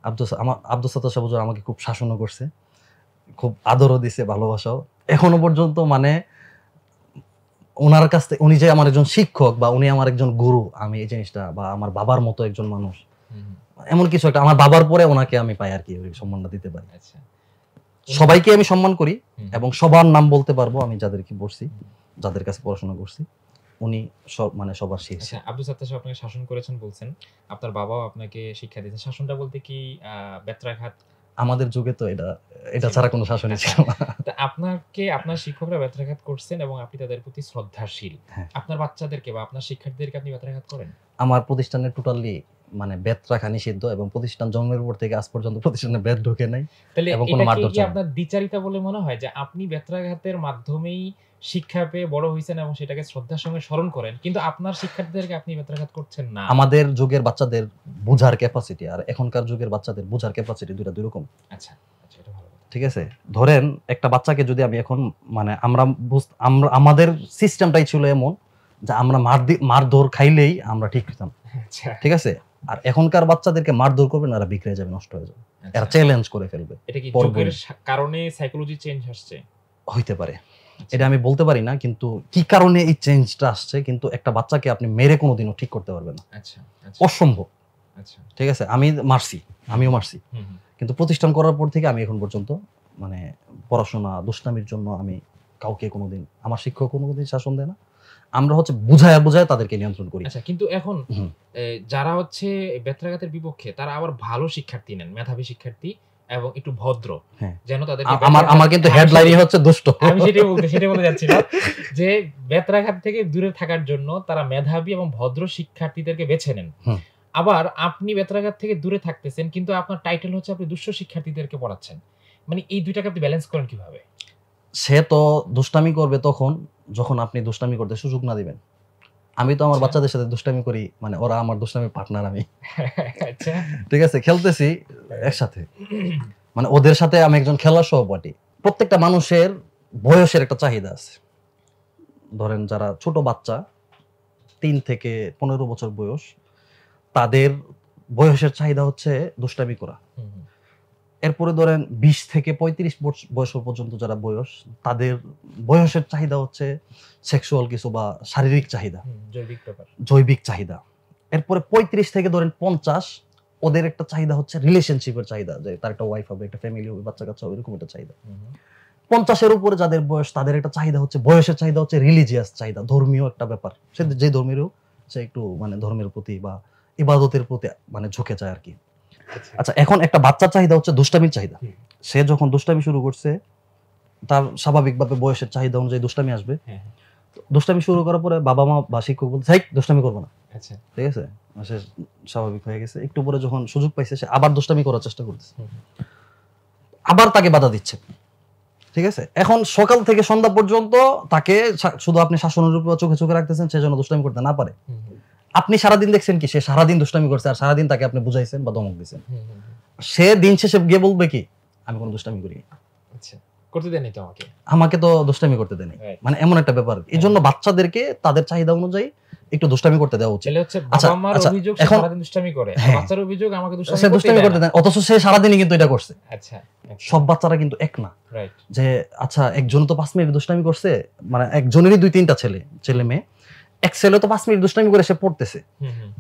আব্দুল সাত্তার সাহেব হুজুর আমাকে খুব শাসনও করছে, খুব আদরও দিছে, ভালোবাসাও এখনো পর্যন্ত। মানে ওনার কাছ থেকে, উনি যে আমার একজন শিক্ষক বা উনি আমার একজন গুরু, আমি এই জিনিসটা, বা আমার বাবার মতো একজন মানুষ, এমন কিছু একটা, আমার বাবার পরে ওনাকে আমি পাই আর কি, ওই সম্মানটা দিতে পারি। সবাইকে আমি সম্মান করি এবং সবার নাম বলতে পারবো আমি যাদেরকে পড়ছি, যাদের কাছে পড়াশোনা করছি, উনি সব মানে সবার শেষ। আব্দুল সাত্তার সাহেব আপনাকে শাসন করেছেন বলছেন, আপনার বাবাও আপনাকে শিক্ষা দিয়েছেন। শাসনটা বলতে কি বেত্রাঘাত? আমাদের যুগে তো এটা ছাড়া কোনো শাসনই ছিল না। আপনাকে আপনার শিক্ষকরা বেত্রাঘাত করছেন এবং আপনি তাদের প্রতি শ্রদ্ধাশীল। আপনার বাচ্চাদেরকে বা আপনার শিক্ষার্থীদেরকে আপনি বেত্রাঘাত করেন? আমার প্রতিষ্ঠানে টোটালি মানে বেত রাখা নিষিদ্ধ, এবং প্রতিষ্ঠান জন্মের পর থেকে আজ পর্যন্ত প্রতিষ্ঠানে বেত ঢোকে নাই এবং কোনো মারধর চলে না। আপনার দ্বিচারিতা বলে মনে হয় যে আপনি বেত্রাঘাতের মাধ্যমেই শিক্ষা পেয়ে বড় হইছেন এবং সেটাকে শ্রদ্ধার সঙ্গে স্মরণ করেন, কিন্তু আপনার শিক্ষার্থীদেরকে আপনি বেত্রাঘাত করছেন না। আমাদের যুগের বাচ্চাদের বোঝার ক্যাপাসিটি আর এখনকার যুগের বাচ্চাদের বোঝার ক্যাপাসিটি দুই রকম। আচ্ছা, এটা ভালো। ঠিক আছে, ধরেন একটা বাচ্চাকে যদি আমি এখন মানে আমরা আমাদের সিস্টেমটাই ছিল এমন যে আমরা মারধর খাইলেই আমরা ঠিক হতাম। ঠিক আছে, আর এখনকার বাচ্চাদেরকে মারধর করবেন, এরা বিগড়ে যাবে, নষ্ট হয়ে যাবে, এরা চ্যালেঞ্জ করে ফেলবে। এটা কি যুগের কারণে সাইকোলজি চেঞ্জ আসছে? হইতে পারে, এটা আমি বলতে পারি না, কিন্তু কি কারণে এই চেঞ্জটা আসছে, কিন্তু একটা বাচ্চাকে আপনি মেরে কোনোদিনও ঠিক করতে পারবেন না। অসম্ভব। ঠিক আছে, আমি মারছি, আমিও মারছি, কিন্তু প্রতিষ্ঠান করার পর থেকে আমি এখন পর্যন্ত মানে পড়াশোনা দুষ্টামির জন্য আমি কাউকে কোনোদিন, আমার শিক্ষক কোনোদিন শাসন দেয় না। আমরা হচ্ছে বুঝায় তাদেরকে নিয়ন্ত্রণ করি। আচ্ছা, কিন্তু এখন যারা হচ্ছে বেত্রাঘাতের বিপক্ষে তারা আবার ভালো শিক্ষার্থী নেন, মেধাবী শিক্ষার্থী এবং একটু ভদ্র, যেন তাদেরকে আমার কিন্তু হেডলাইনই হচ্ছে দুষ্ট। আমি সেটাই বলতে যাচ্ছি না, যে বেত্রাঘাত থেকে দূরে থাকার জন্য তারা মেধাবী এবং ভদ্র শিক্ষার্থীদেরকে বেছে নেন। আবার আপনি বেত্রাঘাত থেকে দূরে থাকতেছেন, কিন্তু আপনার টাইটেল হচ্ছে আপনি দুষ্ট শিক্ষার্থীদেরকে পড়াচ্ছেন। মানে এই দুইটাকে আপনি ব্যালেন্স করেন কিভাবে? সে তো দুষ্টামি করবে তখন যখন আপনি দুষ্টামি করতে সুযোগ না দিবেন। আমি তো আমার বাচ্চাদের সাথে দুষ্টামি করি, মানে ওরা আমার দুষ্টামির পার্টনার, আমি ঠিক আছে, খেলতেছি একসাথে, মানে ওদের সাথে আমি একজন খেলার সহপাঠী। প্রত্যেকটা মানুষের বয়সের একটা চাহিদা আছে। ধরেন যারা ছোট বাচ্চা 3 থেকে 15 বছর বয়স, তাদের বয়সের চাহিদা হচ্ছে দুষ্টামি করা। এরপরে ধরেন 20 থেকে 35 বয়স পর্যন্ত যারা বয়স, তাদের বয়সের চাহিদা হচ্ছে সেক্সুয়াল কিছু বা শারীরিক চাহিদা, জৈবিক চাহিদা। এরপরে 35 থেকে ধরেন 50, ওদের একটা চাহিদা হচ্ছে রিলেশনশিপের চাহিদা, যে তার একটা ওয়াইফ হবে, একটা ফ্যামিলি হবে, বাচ্চা কাচ্চা হবে, এরকম একটা চাহিদা। 50-এর উপরে যাদের বয়স, তাদের একটা চাহিদা হচ্ছে, বয়সের চাহিদা হচ্ছে রিলিজিয়াস চাহিদা, ধর্মীয় একটা ব্যাপার। সে যে ধর্মের, সে একটু মানে ধর্মের প্রতি বা ইবাদতের প্রতি মানে ঝুঁকে যায় আর কি। আচ্ছা, এখন একটা বাচ্চার চাহিদা হচ্ছে দুষ্টামির চাহিদা। সে যখন দুষ্টামি শুরু করছে, তার স্বাভাবিকভাবে বয়সের চাহিদা অনুযায়ী দুষ্টামি আসবে। দুষ্টামি শুরু করার পরে বাবা মা বা শিক্ষক বলতে, দুষ্টামি করবো না, ঠিক আছে, সে স্বাভাবিক হয়ে গেছে। একটু পরে যখন সুযোগ পাইছে, সে আবার দুষ্টামি করার চেষ্টা করতেছে, আবার তাকে বাধা দিচ্ছে। ঠিক আছে, এখন সকাল থেকে সন্ধ্যা পর্যন্ত তাকে শুধু আপনি শাসনের উপর চোখে চোখে রাখতেছেন, সে যেন দুষ্টামি করতে না পারে। আপনি সারাদিন দেখছেন কি, সে সারাদিন দুষ্টামি করছে, আর সারাদিন তাকে আপনি বুঝাইছেন বা ধমক দিচ্ছেন। সে দিন শেষে গিয়ে বলবে কি, আমি কোনো দুষ্টামি করি। করতে দেননি তো আমাকে। আমাকে তো দুষ্টামি করতে দেয়নি, Right. মানে এমন একটা ব্যাপার। এই জন্য বাচ্চাদেরকে তাদের চাহিদা অনুযায়ী একটু দুষ্টামি করতে দেওয়া উচিত। তাহলে হচ্ছে আচ্ছা, বাবা মার আচ্ছা, অভিযোগ সে এখন সারাদিন দুষ্টামি করে, আর হ্যাঁ, বাচ্চার অভিযোগ আমাকে সে দুষ্টামি দুষ্টামি করতে করতে দেন, অথচ সে সারাদিনই কিন্তু এটা করছে। আচ্ছা, সব বাচ্চারা কিন্তু এক না, রাইট। যে আচ্ছা একজন তো 5 মিনিট দুষ্টামি করছে, মানে একজনেরই 2-3টা ছেলে মেয়ে, এক ছেলে তো 5 মিনিট দুষ্টামি করে সে পড়তেছে,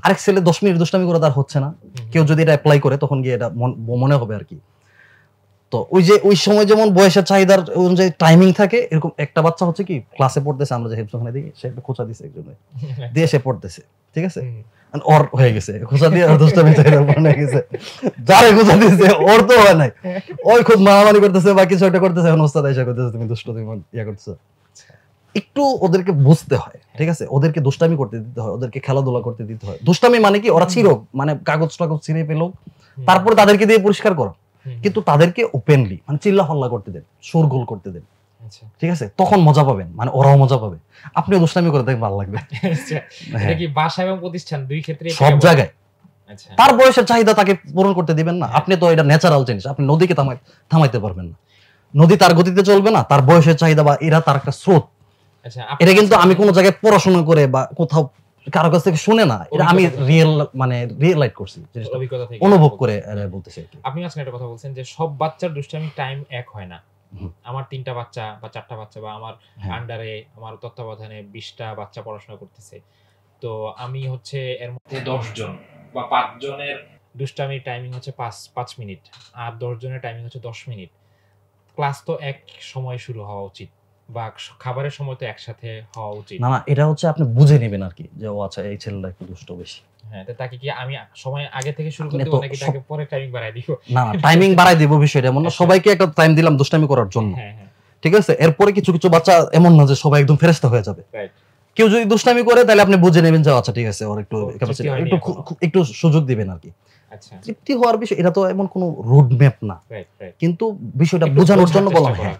আরেক ছেলে 10 মিনিট দুষ্টামি করে তার হচ্ছে না। কেউ যদি এটা অ্যাপ্লাই করে তখন গিয়ে এটা মনে হবে আর কি। তো ওই সময় যেমন বয়সের চাহিদার অনুযায়ী টাইমিং থাকে, এরকম একটা বাচ্চা হচ্ছে কি ক্লাসে পড়তেছে, আমরা যে হেল্প ওখানে দিই, সে একটা খোঁচা দিছে একজনে, দিয়ে সে পড়তেছে, ঠিক আছে, ওর হয়ে গেছে খোঁচা দিয়ে দুষ্টামি চাহিদা পূরণ হয়ে গেছে। যারে খোঁচা দিয়েছে ওর তো হয় নাই, ওই খুব মারামারি করতেছে বা কিছু একটা করতেছে, এখন ওস্তাদ এসে করতেছে তুমি দুষ্ট, তুমি ইয়া করতেছো। একটু ওদেরকে বুঝতে হয়, ঠিক আছে, ওদেরকে দুষ্টামি করতে দিতে হয়, ওদেরকে খেলাধুলা করতে দিতে হয়। দুষ্টামি মানে কি ওরা ছিঁড়ুক, মানে কাগজ টাগজ ছিঁড়ে পেলো, তারপরে তাদেরকে দিয়ে পরিষ্কার করো, কিন্তু তাদেরকে ওপেনলি মানে চিল্লা ফাল্লা করতে দেন, শোরগোল করতে দেন, ঠিক আছে, তখন মজা পাবেন, মানে ওরাও মজা পাবে, আপনিও দুষ্টামি করে দেখবেন, ভালো লাগবে। এটা কি বাসা এবং প্রতিষ্ঠান দুই ক্ষেত্রে সব জায়গায় তার বয়সের চাহিদা তাকে পূরণ করতে দিবেন না। আপনি তো এটা ন্যাচারাল জিনিস, আপনি নদীকে থামাইতে পারবেন না, নদী তার গতিতে চলবে না, তার বয়সের চাহিদা বা এরা তার একটা স্রোত। এটা কিন্তু আমি কোনো জায়গায় পড়াশোনা করে বা কোথাও কারো কাছ থেকে শুনে না, এটা আমি রিয়েলাইজ করছি, অনুভব করে বলতেছি। আপনি আজকে একটা কথা বলছেন যে সব বাচ্চার দুষ্টামি টাইম এক হয় না। আমার 3টা বাচ্চা বা 4টা বাচ্চা বা আমার আন্ডারে আমার তত্ত্বাবধানে 20টা বাচ্চা পড়াশোনা করতেছে, তো আমি হচ্ছে এর মধ্যে 10 জন বা 5 জনের দুষ্টামির টাইমিং হচ্ছে 5 মিনিট, আর 10 জনের টাইমিং হচ্ছে 10 মিনিট। ক্লাস তো এক সময় শুরু হওয়া উচিত বা খাবারের সময় তো একসাথে হওয়া উচিত। না, এটা হচ্ছে আপনি বুঝে নেবেন আর কি, যে ও আচ্ছা এই ছেলেটা একটু দুষ্ট বেশি। হ্যাঁ, তো তাকে কি আমি সময় আগে থেকে শুরু করে দেব নাকি তাকে পরে টাইমিং বাড়ায় দিব? না, টাইমিং বাড়ায় দিব বিষয়টা এমন না, সবাইকে একটা টাইম দিলাম দুষ্টামি করার জন্য, ঠিক আছে। এরপরে কিছু কিছু বাচ্চা এমন না যে সবাই একদম ফেরেশতা হয়ে যাবে। কেউ যদি দুষ্টামি করে তাহলে আপনি বুঝে নেবেন যে আচ্ছা ঠিক আছে, ওর একটু একটু সুযোগ দিবেন আর কি। তৃপ্তি হওয়ার বিষয়, এটা তো এমন কোনো রোড ম্যাপ না, কিন্তু বিষয়টা বোঝানোর জন্য বলা হয়।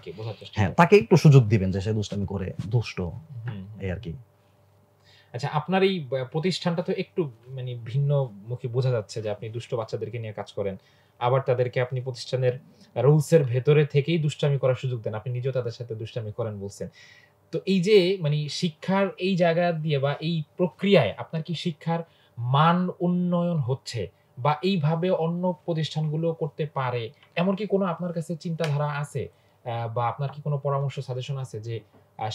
হ্যাঁ, তাকে একটু সুযোগ দিবেন যে সে দুষ্টামি করে, দুষ্ট এই আর কি। আচ্ছা, আপনার এই প্রতিষ্ঠানটা তো একটু মানে ভিন্নমুখী বোঝা যাচ্ছে যে আপনি দুষ্ট বাচ্চাদেরকে নিয়ে কাজ করেন, আবার তাদেরকে আপনি প্রতিষ্ঠানের রুলস এর ভেতরে থেকেই দুষ্টামি করার সুযোগ দেন, আপনি নিজেও তাদের সাথে দুষ্টামি করেন বলছেন। তো এই যে মানে শিক্ষার এই জায়গা দিয়ে বা এই প্রক্রিয়ায় আপনার কি শিক্ষার মান উন্নয়ন হচ্ছে বা এইভাবে অন্য প্রতিষ্ঠানগুলো করতে পারে, এমনকি কোনো আপনার কাছে চিন্তাধারা আছে বা আপনার কি কোনো পরামর্শ সাজেশন আছে যে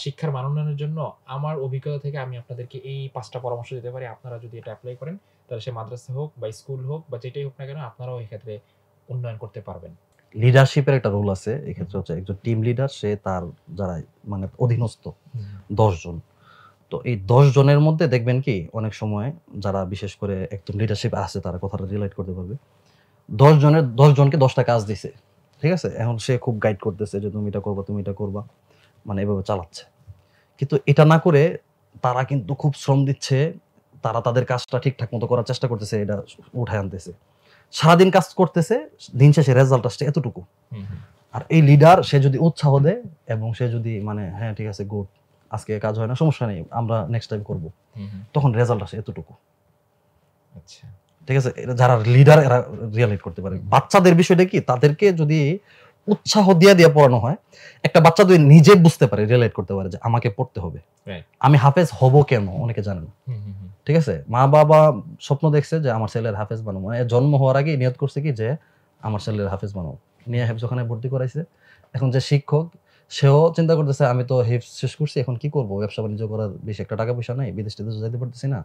শিক্ষার মান উন্নয়নের জন্য আমার অভিজ্ঞতা থেকে আমি আপনাদেরকে এই 5টা পরামর্শ দিতে পারি, আপনারা যদি এটা অ্যাপ্লাই করেন তাহলে সে মাদ্রাসা হোক বা স্কুল হোক বা যেটাই হোক না কেন আপনারাও এই ক্ষেত্রে উন্নয়ন করতে পারবেন? লিডারশিপের একটা রোল আছে এক্ষেত্রে, হচ্ছে একজন টিম লিডার, সে তার যারা মানে অধীনস্থ 10 জন, তো এই 10 জনের মধ্যে দেখবেন কি অনেক সময় যারা বিশেষ করে একদম লিডারশিপ আছে তারা কথাটা রিলেট করতে পারবে, 10 জনকে 10টা কাজ দিছে, ঠিক আছে, এখন সে খুব গাইড করতেছে যে তুমি এটা করবা, তুমি এটা করবা, মানে এভাবে চালাচ্ছে, কিন্তু এটা না করে তারা কিন্তু খুব শ্রম দিচ্ছে, তারা তাদের কাজটা ঠিকঠাক মতো করার চেষ্টা করতেছে, এটা উঠায় আনতেছে, সারাদিন কাজ করতেছে, দিন শেষে রেজাল্ট আসছে এতটুকু। আর এই লিডার সে যদি উৎসাহ দেয় এবং সে যদি মানে হ্যাঁ ঠিক আছে গুড, আজকে কাজ হয় না, সমস্যা নেই, আমরা নেক্সট টাইম করব, তখন রেজাল্ট আসে এতটুকু। আচ্ছা, ঠিক আছে, যারা লিডার এরা রিয়েলাইট করতে পারে। বাচ্চাদের বিষয়টা কি, তাদেরকে যদি উৎসাহ দিয়ে পড়ানো হয়, একটা বাচ্চা যদি নিজে বুঝতে পারে, রিয়েলাইট করতে পারে যে আমাকে পড়তে হবে, আমি হাফেজ হব কেন, অনেকে জানে না, ঠিক আছে, মা বাবা স্বপ্ন দেখছে যে আমার ছেলের হাফেজ বানাবো, মানে জন্ম হওয়ার আগে নিয়ত করছে কি যে আমার ছেলের হাফেজ বানাবো, নিয়ে হেফজ ওখানে ভর্তি করাইছে। এখন যে শিক্ষক সেও চিন্তা করতেছে আমি তো হেফজ শেষ করছি, এখন কি করবো, ব্যবসা বাণিজ্য করার বেশি একটা টাকা পয়সা নাই, বিদেশ টিদেশ যাইতে পারতেছি না,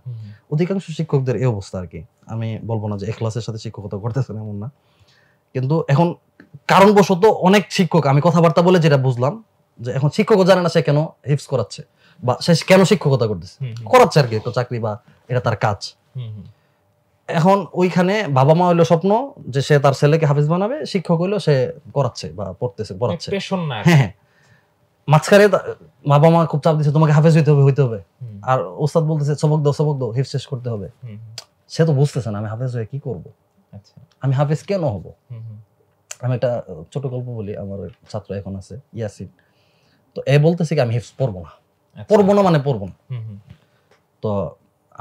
অধিকাংশ শিক্ষকদের এই অবস্থা আর কি। আমি বলবো না যে এখলাসের সাথে শিক্ষকতা করতেছেন এমন না, কিন্তু এখন কারণবশত অনেক শিক্ষক, আমি কথাবার্তা বলে যেটা বুঝলাম যে এখন শিক্ষকও জানে না সে কেন হিফজ করাচ্ছে বা সে কেন শিক্ষকতা করতেছে, করাচ্ছে আর কি, একটা চাকরি বা এটা তার কাজ। এখন ওইখানে বাবা মা হইলো স্বপ্ন যে সে তার ছেলেকে হাফেজ বানাবে, শিক্ষক হইলো সে করাচ্ছে বা পড়াচ্ছে। হ্যাঁ, মাঝখানে বাবা মা খুব চাপ দিচ্ছে তোমাকে হাফেজ হইতে হবে, আর ওস্তাদ বলতেছে সবক দাও হিফজ শেষ করতে হবে। সে তো বুঝতেছে না আমি হাফেজ হয়ে কি করব, আমি হাফেজ কেন হব। আমি একটা ছোট গল্প বলি, আমার ছাত্র এখন আছে ইয়াসিন, তো এ বলতেছে কি আমি হিফজ পড়বো না মানে পড়বো না, তো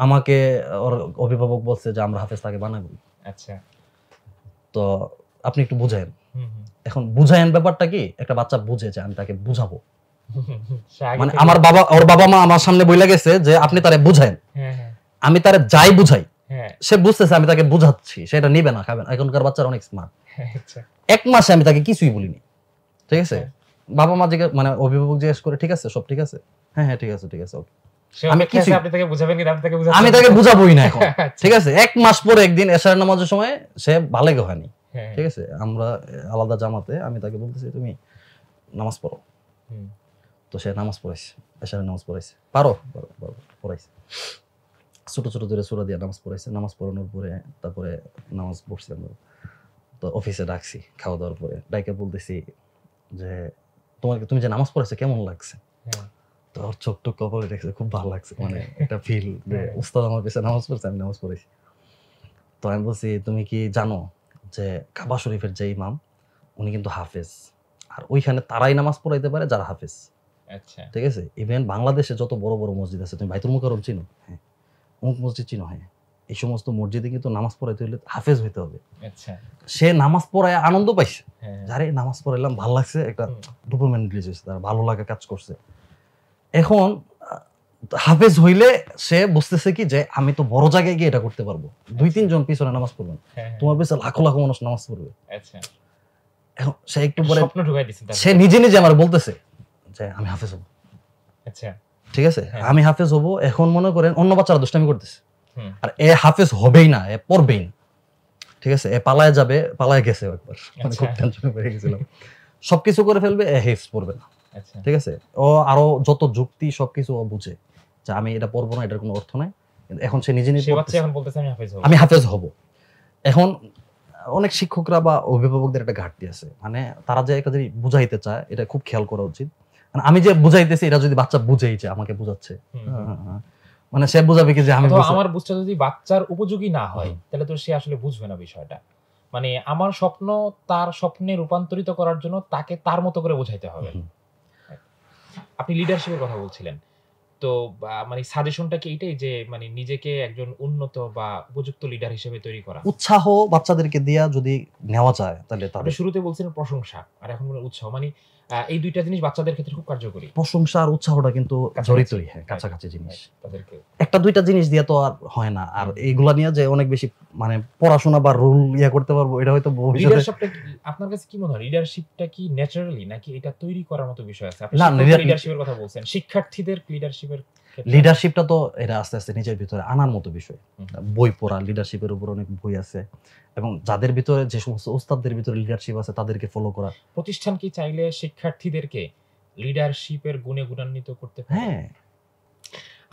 আমাকে ওর অভিভাবক বলছে যে আমরা হাফেজ তাকে বানাবো। আচ্ছা, তো আপনি একটু বুঝায়েন এখন বুঝায়েন ব্যাপারটা কি, একটা বাচ্চা বুঝে যে আমি তাকে বুঝাবো, সে আগে মানে থেকে- আমার বাবা ওর বাবা মা আমার সামনে বইলা গেছে যে আপনি তারে বুঝায়েন, হ্যাঁ, হ্যাঁ, আমি তারে যাই বুঝাই হ্যাঁ, সে বুঝতেছে আমি তাকে বুঝাচ্ছি, সেটা নিবে না, খাবে না। এখনকার বাচ্চারা অনেক স্মার্ট। আচ্ছা, 1 মাসে আমি তাকে কিছুই বলিনি, ঠিক আছে। আচ্ছা। বাবা মা মানে অভিভাবক জিজ্ঞেস করে ঠিক আছে, সব ঠিক আছে, হ্যাঁ হ্যাঁ ঠিক আছে ঠিক আছে, okay। সে আমি অপেক্ষায় আছে কিছুই- আপনি তাকে বুঝাবেন কিন্তু আপনি তাকে আমি বুঝাচ্ছেন তাকে না। বুঝাবোই না এখন, আচ্ছা, ঠিক আছে। 1 মাস পরে একদিন এশারের নামাজের সময় সে বালেগ হয়নি, হ্যাঁ, ঠিক আছে, আমরা আলাদা জামাতে, আমি তাকে বলতেছি তুমি নামাজ পড়ো, হুম, তো সে নামাজ পড়াইছে, এশারের নামাজ পড়াইছে, পারো পারো, পারো, পড়াইছে, ছোট ছোট ধরে সূরা দিয়ে নামাজ পড়াইছে। নামাজ পড়ানোর পরে তারপরে নামাজ পড়ছি আমরা, তো অফিসে ডাকছি, খাওয়া দাওয়ার পরে ডাইকে বলতেছি যে তুমি যে নামাজ পড়াইছো কেমন লাগছে, হ্যাঁ, তো ওর চোখ টোক কপালে দেখছে, খুব ভালো লাগছে, মানে একটা ফিল যে উস্তাদ আমার পেছনে নামাজ পড়ছে, আমি নামাজ পড়েছি। তো আমি বলছি তুমি কি জানো যে কাবা শরীফের যে ইমাম উনি কিন্তু হাফেজ, আর ওইখানে তারাই নামাজ পড়াইতে পারে যারা হাফেজ, আচ্ছা, ঠিক আছে। ইভেন বাংলাদেশে যত বড় বড় মসজিদ আছে, তুমি বাইতুল মুকাররম চিনো, হ্যাঁ, অমুক মসজিদ চিনো, হ্যাঁ, এই সমস্ত মসজিদে কিন্তু নামাজ পড়াইতে হলে হাফেজ হইতে হবে। আচ্ছা, সে নামাজ পড়ায় আনন্দ পাইছে, হ্যাঁ, যারে নামাজ পড়াইলাম ভালো লাগছে, একটা হুম, ডোপামিন রিলিজ হয়েছে, তার ভালো লাগা কাজ করছে। এখন হাফেজ হইলে সে বুঝতেছে কি যে আমি তো বড় জায়গায় গিয়ে এটা করতে পারবো, 2-3 জন পিছনে নামাজ পড়বেন, হ্যাঁ, হ্যাঁ, তোমার পিছনে লাখো লাখো মানুষ নামাজ পড়বে। আচ্ছা, এখন সে একটু পরে স্বপ্ন ঢুকাই দিচ্ছেন তার সে ভিতরে। নিজে নিজে আমার বলতেছে যে আমি হাফেজ হবো, আচ্ছা, ঠিক আছে, হ্যাঁ। আমি হাফেজ হবো। এখন মনে করেন অন্য বাচ্চারা দুষ্টামি করতেছে, হুম, আর এ হাফেজ হবেই না, এ পড়বেই না, ঠিক আছে, এ পালায় যাবে, পালায় গেছে একবার, মানে খুব আচ্ছা। টেনশনে পড়ে গেছিলাম, সবকিছু করে ফেলবে, এ হেফজ পড়বে না, আচ্ছা, ঠিক আছে। ও আরো যত যুক্তি সবকিছু ও বুঝে যে আমি এটা পড়বো না, এটার কোনো অর্থ নাই, কিন্তু এখন সে নিজে নিজে সে বাচ্চা পড়তেছে, এখন বলতেছে আমি হাফেজ হবো। আমি হাফেজ হব। এখন অনেক শিক্ষকরা বা অভিভাবকদের একটা ঘাটতি আছে, মানে তারা যে একটা জিনিস বুঝাইতে চায় এটা খুব খেয়াল করা উচিত। মানে আমি যে বুঝাইতেছি এটা যদি বাচ্চা বুঝেই যে আমাকে বুঝাচ্ছে, হুম, মানে সে বুঝাবে কি যে আমি অথবা বুঝতে- আমার বুঝটা যদি বাচ্চার উপযোগী না হয় হুম। তাহলে তো সে আসলে বুঝবে না বিষয়টা। মানে আমার স্বপ্ন তার স্বপ্নে রূপান্তরিত করার জন্য তাকে তার মতো করে বোঝাইতে হবে। হুম। আপনি লিডারশিপের কথা বলছিলেন। তো মানে সাজেশনটা কি এইটাই যে মানে নিজেকে একজন উন্নত বা উপযুক্ত লিডার হিসেবে তৈরি করা? উৎসাহ বাচ্চাদেরকে দেয়া যদি নেওয়া যায় তাহলে আপনি তাদের শুরুতে বলছিলেন প্রশংসা আর এখন বলেন উৎসাহ। মানে এই ২ টা জিনিস বাচ্চাদের ক্ষেত্রে খুব কার্যকরী। প্রশংসা আর উৎসাহটা কিন্তু কাছাকাছি। জড়িতই, হ্যাঁ, Right, কাছাকাছি জিনিস। right, তাদেরকে একটা দুইটা জিনিস দিয়ে তো আর হয় না, আর এইগুলা নিয়ে যে অনেক বেশি মানে পড়াশোনা বা রুল করতে পারবো এটা হয়তো ভবিষ্যতে লিডারশিপটা কি আপনার কাছে কি মনে হয়? লিডারশিপটা কি ন্যাচারালি নাকি এটা তৈরি করার মতো বিষয় আছে? আপনি না, লিডারশিপের কথা বলছেন। শিক্ষার্থীদের লিডারশিপের ক্ষেত্রে লিডারশিপটা তো এটা আস্তে আস্তে নিজের ভিতরে আনার মতো বিষয়। হুম। বই পড়া, লিডারশিপের উপর অনেক বই আছে, এবং যাদের ভিতরে যে সমস্ত ওস্তাদদের ভিতরে লিডারশিপ আছে তাদেরকে ফলো করা। প্রতিষ্ঠান কি চাইলে শিক্ষার্থীদেরকে লিডারশিপের গুণে গুণান্বিত করতে পারে? হ্যাঁ,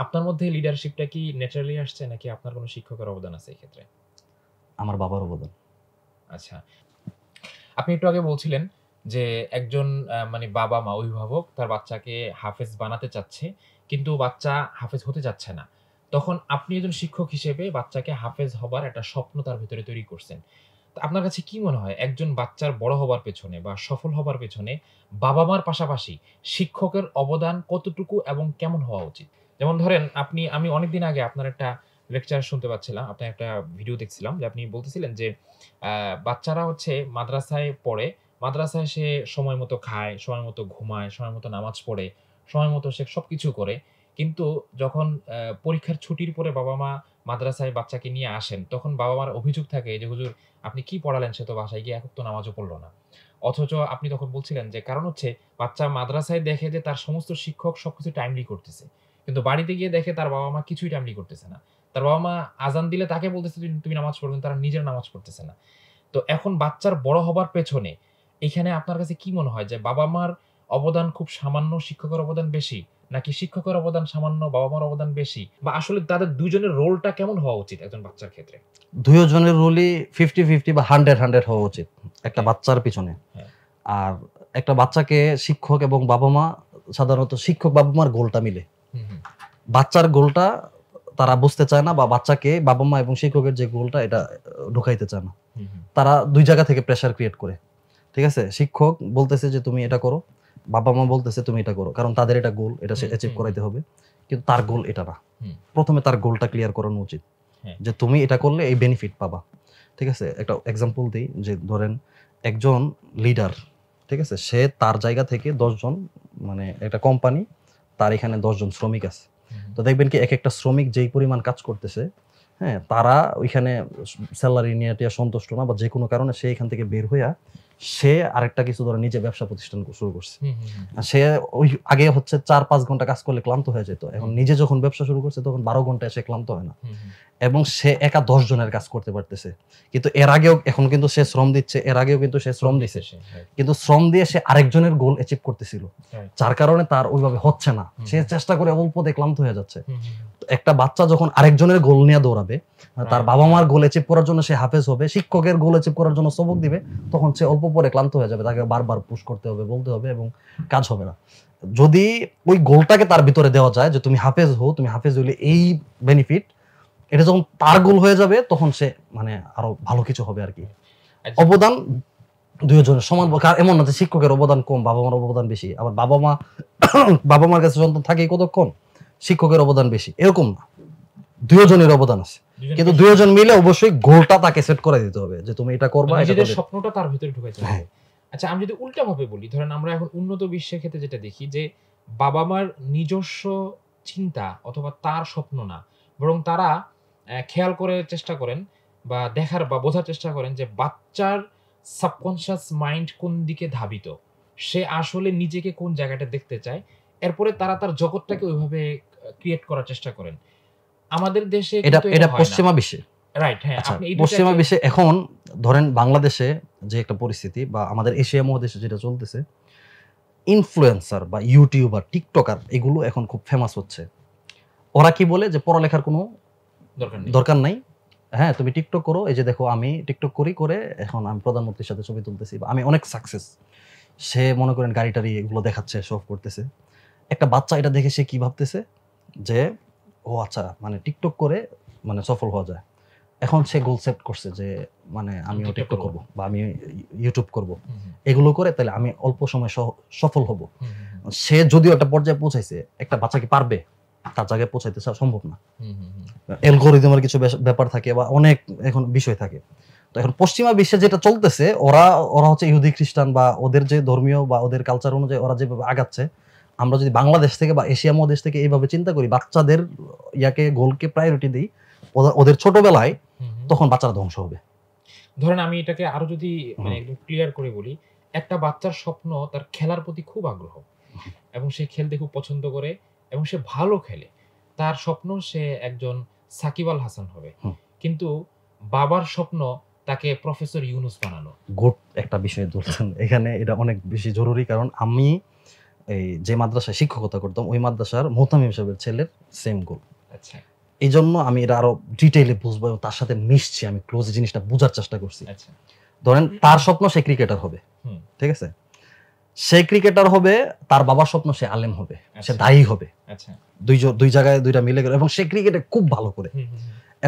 আপনার মধ্যে লিডারশিপটা কি ন্যাচারালি আসছে নাকি আপনার কোনো শিক্ষকের অবদান আছে এই ক্ষেত্রে? আমার বাবার অবদান। আচ্ছা। আপনি একটু আগে বলছিলেন যে একজন মানে বাবা-মা, অভিভাবক তার বাচ্চাকে হাফেজ বানাতে চাচ্ছে, কিন্তু বাচ্চা হাফেজ হতে চাচ্ছে না। তখন আপনি একজন শিক্ষক হিসেবে বাচ্চাকে হাফেজ হবার একটা স্বপ্ন তার ভেতরে তৈরি করছেন। তো আপনার কাছে কি মনে হয় একজন বাচ্চার বড় হবার পেছনে বা সফল হবার পেছনে বাবা-মার পাশাপাশি শিক্ষকের অবদান কতটুকু এবং কেমন হওয়া উচিত? যেমন ধরেন আমি অনেকদিন আগে আপনার একটা লেকচার শুনতে পাচ্ছিলাম, আপনার একটা ভিডিও দেখছিলাম যে আপনি বলতেছিলেন যে বাচ্চারা হচ্ছে মাদ্রাসায় পড়ে, মাদ্রাসায় সে সময় মতো খায়, সময় মতো ঘুমায়, সময় মতো নামাজ পড়ে, সময় মতো সে সবকিছু করে। কিন্তু যখন পরীক্ষার ছুটির পরে বাবা-মা মাদ্রাসায় বাচ্চাকে নিয়ে আসেন, তখন বাবা-মার অভিযোগ থাকে যে, "হুজুর আপনি কি পড়ালেন? সে তো বাসায় গিয়ে এক ওয়াক্ত নামাজও পড়ল না।" অথচ আপনি তখন বলছিলেন যে, কারণ হচ্ছে বাচ্চা মাদ্রাসায় দেখে যে তার সমস্ত শিক্ষক সবকিছু টাইমলি করতেছে। কিন্তু বাড়িতে গিয়ে দেখে তার বাবা-মা কিছুই টাইমলি করতেছে না। তার বাবা-মা আযান দিলে তাকে বলতেছে, "তুমি নামাজ পড়ো।" কিন্তু তারা নিজেরা নামাজ পড়তেছে না। তো এখন বাচ্চার বড় হবার পেছনে এখানে আপনার কাছে কি মনে হয় যে বাবা-মার অবদান খুব সামান্য, শিক্ষকের অবদান বেশি? নাকি শিক্ষকের অবদান সামান্য, বাবা-মার অবদান বেশি? বা আসলে তাদের ২ জনের রোলটা কেমন হওয়া উচিত একজন বাচ্চার ক্ষেত্রে? দুইজনের রোলই 50-50 বা 100-100 হওয়া উচিত একটা বাচ্চার পিছনে। হ্যাঁ। আর একটা বাচ্চাকে শিক্ষক এবং বাবা-মা, সাধারণত শিক্ষক বাবা-মার গোলটা মিলে। হুম, হুম। বাচ্চার গোলটা তারা বুঝতে চায় না, বা বাচ্চাকে বাবা-মা এবং শিক্ষকের যে গোলটা এটা ঢুকাইতে চায় না। হুম, হুম। তারা ২ জায়গা থেকে প্রেশার ক্রিয়েট করে। ঠিক আছে? শিক্ষক বলতেছে যে তুমি এটা করো, বাবা-মা বলতেছে তুমি এটা করো। কারণ তাদের এটা গোল, এটা সে হুম, অ্যাচিভ হুম, করাইতে হবে। কিন্তু তার গোল এটা না। হুম। ১ম এ তার গোলটা ক্লিয়ার করানো উচিত। হ্যাঁ। যে তুমি এটা করলে এই বেনিফিট পাবা। ঠিক আছে? একটা এক্সাম্পল দেই যে ধরেন একজন লিডার, ঠিক আছে, সে তার জায়গা থেকে 10 জন, মানে একটা কোম্পানি, তার এখানে 10 জন শ্রমিক আছে। তো দেখবেন কি এক একটা শ্রমিক যেই পরিমাণ কাজ করতেছে, হ্যাঁ, তারা ওইখানে স্যালারি নিয়ে সন্তুষ্ট না, বা যে কোনো কারণে সে এখান থেকে বের হইয়া সে আরেকটা কিছু ধরে নিজে ব্যবসা প্রতিষ্ঠান শুরু করছে। সে ওই আগে হচ্ছে 4-5 ঘন্টা কাজ করলে ক্লান্ত হয়ে যেত, এখন নিজে যখন ব্যবসা শুরু করছে তখন 12 ঘন্টায় সে ক্লান্ত হয় না, এবং সে একা 10 জনের কাজ করতে পারতেছে। কিন্তু এর আগেও, এখন কিন্তু সে শ্রম দিচ্ছে, এর আগেও কিন্তু সে শ্রম দিচ্ছে, কিন্তু শ্রম দিয়ে সে আরেকজনের গোল অ্যাচিভ করতেছিল, যার কারণে তার ওইভাবে হচ্ছে না, সে চেষ্টা করে অল্পতে ক্লান্ত হয়ে যাচ্ছে। একটা বাচ্চা যখন আরেকজনের গোল নিয়ে দৌড়াবে, তার বাবা মার গোল অ্যাচিভ করার জন্য সে হাফেজ হবে, শিক্ষকের গোল অ্যাচিভ করার জন্য সবক দিবে, তখন সে অল্প পরে ক্লান্ত হয়ে যাবে, তাকে বারবার পুশ করতে হবে, বলতে হবে, এবং কাজ হবে না। যদি ওই গোলটাকে তার ভিতরে দেওয়া যায় যে তুমি হাফেজ হও, তুমি হাফেজ হইলে এই বেনিফিট, এটা যখন তার গোল হয়ে যাবে তখন সে মানে আরো ভালো কিছু হবে আর কি। অবদান দুইজনের সমান, এমন না যে শিক্ষকের অবদান কম, বাবা মার অবদান বেশি, আবার বাবা মার কাছে সন্তান থাকে কতক্ষণ, শিক্ষকের অবদান বেশি, এরকম না, দুইজনের অবদান আছে, কিন্তু দুইজন মিলে অবশ্যই গোলটা তাকে সেট করে দিতে হবে যে তুমি এটা করবা, নিজেদের স্বপ্নটা তার ভিতরে ঢুকাইতে হবে। আচ্ছা, আমি যদি উল্টা ভাবে বলি, ধরেন আমরা এখন উন্নত বিশ্বের ক্ষেত্রে যেটা দেখি যে বাবা মার নিজস্ব চিন্তা অথবা তার স্বপ্ন না, বরং তারা খেয়াল করে চেষ্টা করেন বা দেখার বা বোঝার চেষ্টা করেন যে বাচ্চার সাবকনশিয়াস মাইন্ড কোন দিকে ধাবিত, সে আসলে নিজেকে কোন জায়গাটা দেখতে চায়, এরপরে তারা তার জগৎটাকে ওইভাবে ক্রিয়েট করার চেষ্টা করেন। আমাদের দেশে এটা পশ্চিমা বিশ্বে, রাইট? হ্যাঁ, আপনি পশ্চিমা বিশ্বে এখন ধরেন বাংলাদেশে যে একটা পরিস্থিতি, বা আমাদের এশিয়া মহাদেশে যেটা চলতেছে, ইনফ্লুয়েন্সার বা ইউটিউবার, টিকটকার, এগুলো এখন খুব ফেমাস হচ্ছে। ওরা কি বলে যে পড়ালেখার কোনো দরকার নাই, হ্যাঁ তুমি টিকটক করো, এই যে দেখো আমি টিকটক করে এখন আমি প্রধানমন্ত্রীর সাথে ছবি তুলতেছি, বা আমি অনেক সাকসেস। সে মনে করেন গাড়ি টাড়ি এগুলো দেখাচ্ছে, শো অফ করতেছে। একটা বাচ্চা এটা দেখে সে কি ভাবতেছে যে ও আচ্ছা, মানে টিকটক করে মানে সফল হওয়া যায়। এখন সে গোল সেট করছে যে মানে আমিও টিকটক করব, বা আমি ইউটিউব করব, এগুলো করে তাহলে আমি অল্প সময় সফল হব। সে যদিও একটা পর্যায়ে পৌঁছাইছে, একটা বাচ্চা কি পারবে তার জায়গায় পৌঁছাইতে সম্ভব না। অ্যালগরিদমের কিছু ব্যাপার থাকে, বা অনেক এখন বিষয় থাকে। তো এখন পশ্চিমা বিশ্বে যেটা চলতেছে, ওরা হচ্ছে ইহুদি খ্রিস্টান, বা ওদের যে ধর্মীয় বা ওদের কালচার অনুযায়ী ওরা যেভাবে আগাচ্ছে, আমরা যদি বাংলাদেশ থেকে বা এশিয়া মহাদেশ থেকে এইভাবে চিন্তা করি, বাচ্চাদের ইয়াকে গোলকে প্রায়োরিটি দিই ওদের ছোটবেলায়, তখন বাচ্চারা ধ্বংস হবে। ধরেন আমি এটাকে আরো যদি মানে একদম ক্লিয়ার করে বলি, একটা বাচ্চার স্বপ্ন তার খেলার প্রতি খুব আগ্রহ, এবং সে খেলতে খুব পছন্দ করে, এবং সে ভালো খেলে, তার স্বপ্ন সে একজন সাকিব আল হাসান হবে, কিন্তু বাবার স্বপ্ন তাকে প্রফেসর ইউনুস বানানো। গুড একটা বিষয় ধরছেন এখানে, এটা অনেক বেশি জরুরি, কারণ আমি এই যে মাদ্রাসায় শিক্ষকতা করতাম, ওই মাদ্রাসার মোহতামিম সাহেবের ছেলের সেম গোল। আচ্ছা, এই জন্য আমি এটা আরো ডিটেইলে বুঝবো, তার সাথে মিশছি, আমি ক্লোজ জিনিসটা বোঝার চেষ্টা করছি। আচ্ছা, ধরেন তার স্বপ্ন সে ক্রিকেটার হবে, ঠিক আছে, সে ক্রিকেটার হবে, তার বাবার স্বপ্ন সে আলেম হবে, সে দায়ী হবে। আচ্ছা, দুই জায়গায় দুইটা মিলে গেল, এবং সে ক্রিকেটে খুব ভালো করে,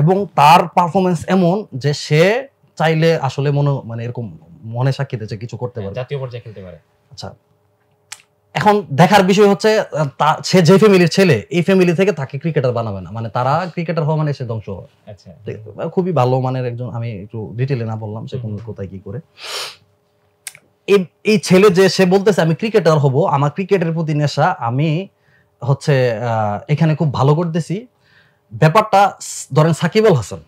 এবং তার পারফরমেন্স এমন যে সে চাইলে আসলে মানে এরকম মনে সাক্ষী দিয়েছে কিছু করতে পারে, জাতীয় পর্যায়ে খেলতে পারে। আচ্ছা, এখন দেখার বিষয় হচ্ছে সে যে ফ্যামিলির ছেলে, এই ফ্যামিলি থেকে তাকে ক্রিকেটার বানাবে না, মানে তারা ক্রিকেটার হওয়া মানে সে ধ্বংস হয়। আচ্ছা, খুবই ভালো মানের একজন, আমি একটু ডিটেইলে না বললাম সে কোন কোথায় কি করে। এই ছেলে যে সে বলতেছে আমি ক্রিকেটার হব, আমার ক্রিকেটের প্রতি নেশা, আমি হচ্ছে এখানে খুব ভালো করতেছি। ব্যাপারটা ধরেন সাকিব আল হাসান,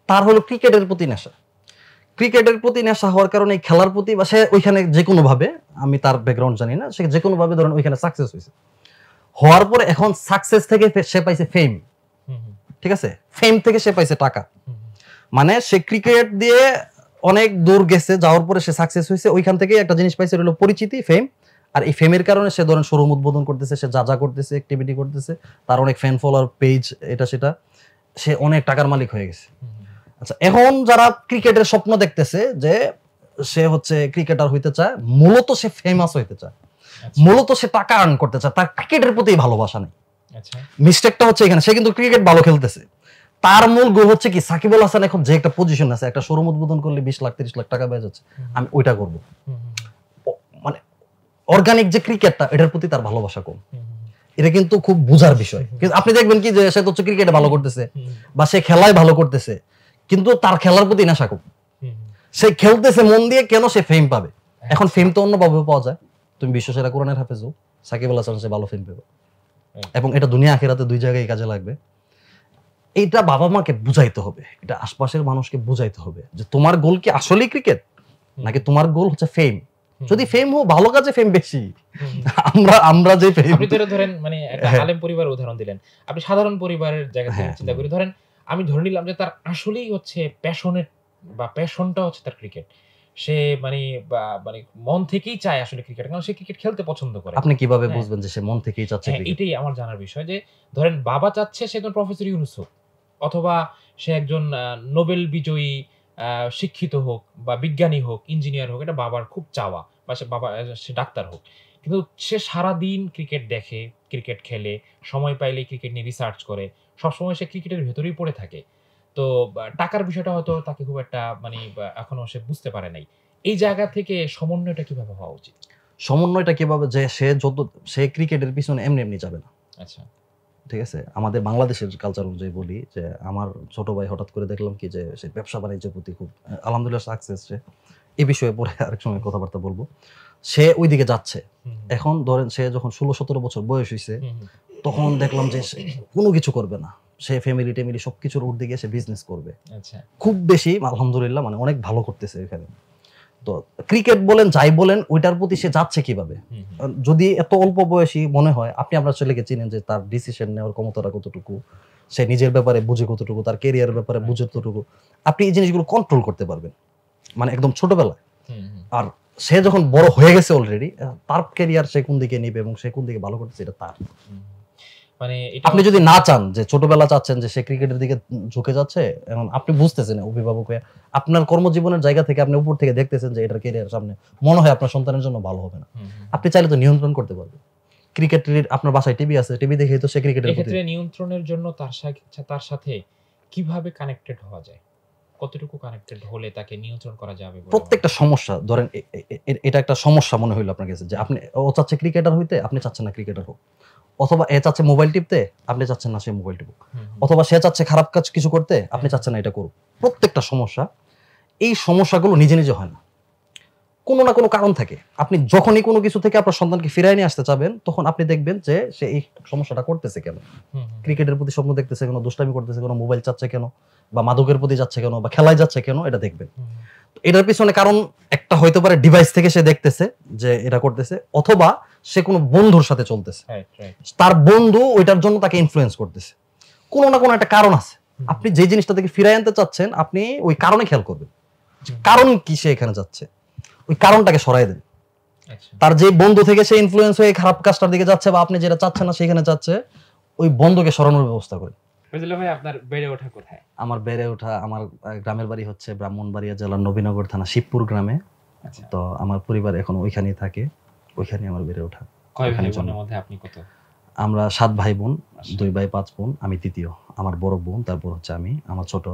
তার হলো ক্রিকেটের প্রতি নেশা। ক্রিকেটের প্রতি নেশা হওয়ার কারণে খেলার প্রতি, বা সে ওইখানে যে কোনো ভাবে, আমি তার ব্যাকগ্রাউন্ড জানি না, সে যে কোনো ভাবে ধরেন ওইখানে সাকসেস হয়েছে, হওয়ার পরে এখন সাকসেস থেকে সে পাইছে ফেম, ঠিক আছে, ফেম থেকে সে পাইছে টাকা, মানে সে ক্রিকেট দিয়ে অনেক দূর গেছে, যাওয়ার পরে সে সাকসেস হয়েছে, ওইখান থেকে একটা জিনিস পাইছে, হলো পরিচিতি, ফেম। আর এই ফেমের কারণে সে ধরেন শোরুম উদ্বোধন করতেছে, সে যা করতেছে, অ্যাক্টিভিটি করতেছে, তার অনেক ফ্যান ফলোয়ার, পেজ, এটা সেটা, সে অনেক টাকার মালিক হয়ে গেছে। আচ্ছা, এখন যারা ক্রিকেটের স্বপ্ন দেখতেছে যে সে হচ্ছে ক্রিকেটার হইতে চায়, মূলত সে ফেমাস হইতে চায়, মূলত সে টাকা আর্ন করতে চায়, তার ক্রিকেটের প্রতি ভালোবাসা নেই। মিস্টেকটা হচ্ছে এখানে, সে কিন্তু ক্রিকেট ভালো খেলতেছে, তার মূল গোল হচ্ছে কি, সাকিব আল হাসান এখন যে একটা পজিশন আছে, একটা শোরুম উদ্বোধন করলে 20 লাখ 30 লাখ টাকা বের যাচ্ছে, আমি ওইটা করব, মানে অর্গানিক যে ক্রিকেটটা, এটার প্রতি তার ভালোবাসা কম। এটা কিন্তু খুব বোঝার বিষয়। কিন্তু আপনি দেখবেন কি যে সে তো ক্রিকেটে ভালো করতেছে, বা সে খেলায় ভালো করতেছে, কিন্তু তার খেলার প্রতি নেশা কম, সে খেলতেছে মন দিয়ে, কেন সে ফেম পাবে? এখন ফেম তো অন্যভাবে পাওয়া যায়। তুমি বিশ্বসেরা কোরআনের হাফেজ হও, সাকিব আল হাসান সে ভালো ফেম পাবে, এবং এটা দুনিয়া আখিরাতে দুই জায়গায় কাজে লাগবে। এইটা বাবা মাকে বুঝাইতে হবে, এটা আশপাশের মানুষকে বুঝাইতে হবে যে তোমার গোল কি আসলেই ক্রিকেট, নাকি তোমার গোল হচ্ছে ফেম? যদি ফেম হোক, ভালো কাজে ফেম বেশি। আমরা যে ফেম, আপনি তো ধরেন মানে একটা আলেম পরিবারের উদাহরণ দিলেন, আপনি সাধারণ পরিবারের জায়গা থেকে চিন্তা করি, ধরেন আমি ধরে নিলাম যে তার আসলেই হচ্ছে প্যাশনেট বা প্যাশনটা হচ্ছে তার ক্রিকেট, সে মানে মানে মন থেকেই চায় আসলে ক্রিকেট, কারণ সে ক্রিকেট খেলতে পছন্দ করে। আপনি কিভাবে বুঝবেন যে সে মন থেকেই চাচ্ছে ক্রিকেট? এটাই আমার জানার বিষয়, যে ধরেন বাবা চাচ্ছে সে একজন প্রফেসর ইউনূস হোক, অথবা সে একজন নোবেল বিজয়ী শিক্ষিত হোক বা বিজ্ঞানী হোক, ইঞ্জিনিয়ার হোক, এটা বাবার খুব চাওয়া, বা সে ডাক্তার হোক। কিন্তু সে সারাদিন ক্রিকেট দেখে, ক্রিকেট খেলে, সময় পাইলেই ক্রিকেট নিয়ে রিসার্চ করে, সবসময় সে ক্রিকেটের ভেতরেই পড়ে থাকে। তো টাকার বিষয়টা হয়তো তাকে খুব একটা মানে এখনো সে বুঝতে পারে নাই। এই জায়গা থেকে সমন্বয়টা কিভাবে হওয়া উচিত? সমন্বয়টা কিভাবে, যে সে ক্রিকেটের পিছনে এমনি এমনি যাবে না। আচ্ছা, ঠিক আছে, আমাদের বাংলাদেশের কালচার অনুযায়ী বলি যে আমার ছোট ভাই হঠাৎ করে দেখলাম কি যে সে ব্যবসা বাণিজ্যের প্রতি খুব আলহামদুলিল্লাহ সাকসেস, সে এই বিষয়ে পরে আরেক সময় কথাবার্তা বলবো, সে ওইদিকে যাচ্ছে। এখন ধরেন সে যখন 16-17 বছর বয়স হয়েছে, তখন দেখলাম যে সে কোনো কিছু করবে না, সে ফ্যামিলি টেমিলি সবকিছুর উঠ দিকে সে বিজনেস করবে। আচ্ছা, খুব বেশি আলহামদুলিল্লাহ, মানে অনেক ভালো করতেছে এখানে। তো ক্রিকেট বলেন যাই বলেন, ওইটার প্রতি সে যাচ্ছে কিভাবে? যদি এত অল্প বয়সী মনে হয়, আপনি আপনার ছেলেকে চিনেন যে তার ডিসিশন নেওয়ার ক্ষমতাটা কতটুকু, সে নিজের ব্যাপারে বুঝে কতটুকু, তার ক্যারিয়ারের ব্যাপারে বুঝে কতটুকু, আপনি এই জিনিসগুলো কন্ট্রোল করতে পারবেন, মানে একদম ছোটবেলায়। আর সে যখন বড় হয়ে গেছে অলরেডি, তার ক্যারিয়ার সে কোন দিকে নিবে এবং সে কোন দিকে ভালো করতেছে, এটা তার। মানে আপনি যদি না চান, যে ছোটবেলা চাচ্ছেন যে সে ক্রিকেটের দিকে ঝুঁকে যাচ্ছে, এখন আপনি বুঝতেছেন অভিভাবক হয়ে, আপনার কর্মজীবনের জায়গা থেকে আপনি উপর থেকে দেখতেছেন যে এটার ক্যারিয়ার সামনে মনে হয় আপনার সন্তানের জন্য ভালো হবে না, আপনি চাইলে তো নিয়ন্ত্রণ করতে পারবেন। ক্রিকেটের আপনার বাসায় টিভি আছে, টিভি দেখেই তো সে ক্রিকেটের প্রতি। এক্ষেত্রে নিয়ন্ত্রণের জন্য তার সাথে কিভাবে কানেক্টেড হওয়া যায়? কতটুকু কানেক্টেড হলে তাকে নিয়ন্ত্রণ করা যাবে? প্রত্যেকটা সমস্যা ধরেন, এটা একটা সমস্যা মনে হইলো আপনার কাছে, যে আপনি ও চাচ্ছে ক্রিকেটার হইতে, আপনি চাচ্ছেন না ক্রিকেটার হোক, অথবা এ চাচ্ছে মোবাইল টিপতে, আপনি চাচ্ছেন না সে মোবাইল টিপুক, অথবা সে চাচ্ছে খারাপ কাজ কিছু করতে, আপনি চাচ্ছেন না এটা করুক। প্রত্যেকটা সমস্যা, এই সমস্যাগুলো নিজে নিজে হয় না, কোনো না কোনো কারণ থাকে। আপনি যখনই কোনো কিছু থেকে আপনার সন্তানকে ফিরায় নিয়ে আসতে চাবেন, তখন আপনি দেখবেন যে সে এই সমস্যাটা করতেছে কেন, ক্রিকেটের প্রতি স্বপ্ন দেখতেছে কেন, দুষ্টামি করতেছে কেন, মোবাইল চাচ্ছে কেন, বা মাদকের প্রতি যাচ্ছে কেন, বা খেলায় যাচ্ছে কেন, এটা দেখবেন। এটার পিছনে কারণ একটা হইতে পারে, ডিভাইস থেকে সে দেখতেছে যে এটা করতেছে, অথবা সে কোনো বন্ধুর সাথে চলতেছে, তার বন্ধু ওইটার জন্য তাকে ইনফ্লুয়েন্স করতেছে, কোনো না কোনো একটা কারণ আছে। আপনি যে জিনিসটা থেকে ফিরাই আনতে চাচ্ছেন, আপনি ওই কারণে খেয়াল করবেন, কারণ কি সে এখানে যাচ্ছে, ওই কারণটাকে সরাই দেন। তার যে বন্ধু থেকে সে ইনফ্লুয়েন্স হয়ে খারাপ কাজটার দিকে যাচ্ছে, বা আপনি যেটা চাচ্ছেন না সেখানে যাচ্ছে, ওই বন্ধুকে সরানোর ব্যবস্থা করেন। ভাই, আপনার বেড়ে ওঠা কোথায়? আমার বেড়ে ওঠা, আমার গ্রামের বাড়ি হচ্ছে ব্রাহ্মণবাড়িয়া জেলার নবীনগর থানা শিবপুর গ্রামে। তো আমার পরিবার এখন ওইখানেই থাকে, ওইখানে আমার বেড়ে ওঠা। কয় ভাই বোনের মধ্যে আপনি কত? আমরা 7 ভাই বোন, 2 ভাই 5 বোন, আমি তৃতীয়। আমার বড় বোন, তারপর হচ্ছে আমি, আমার ছোট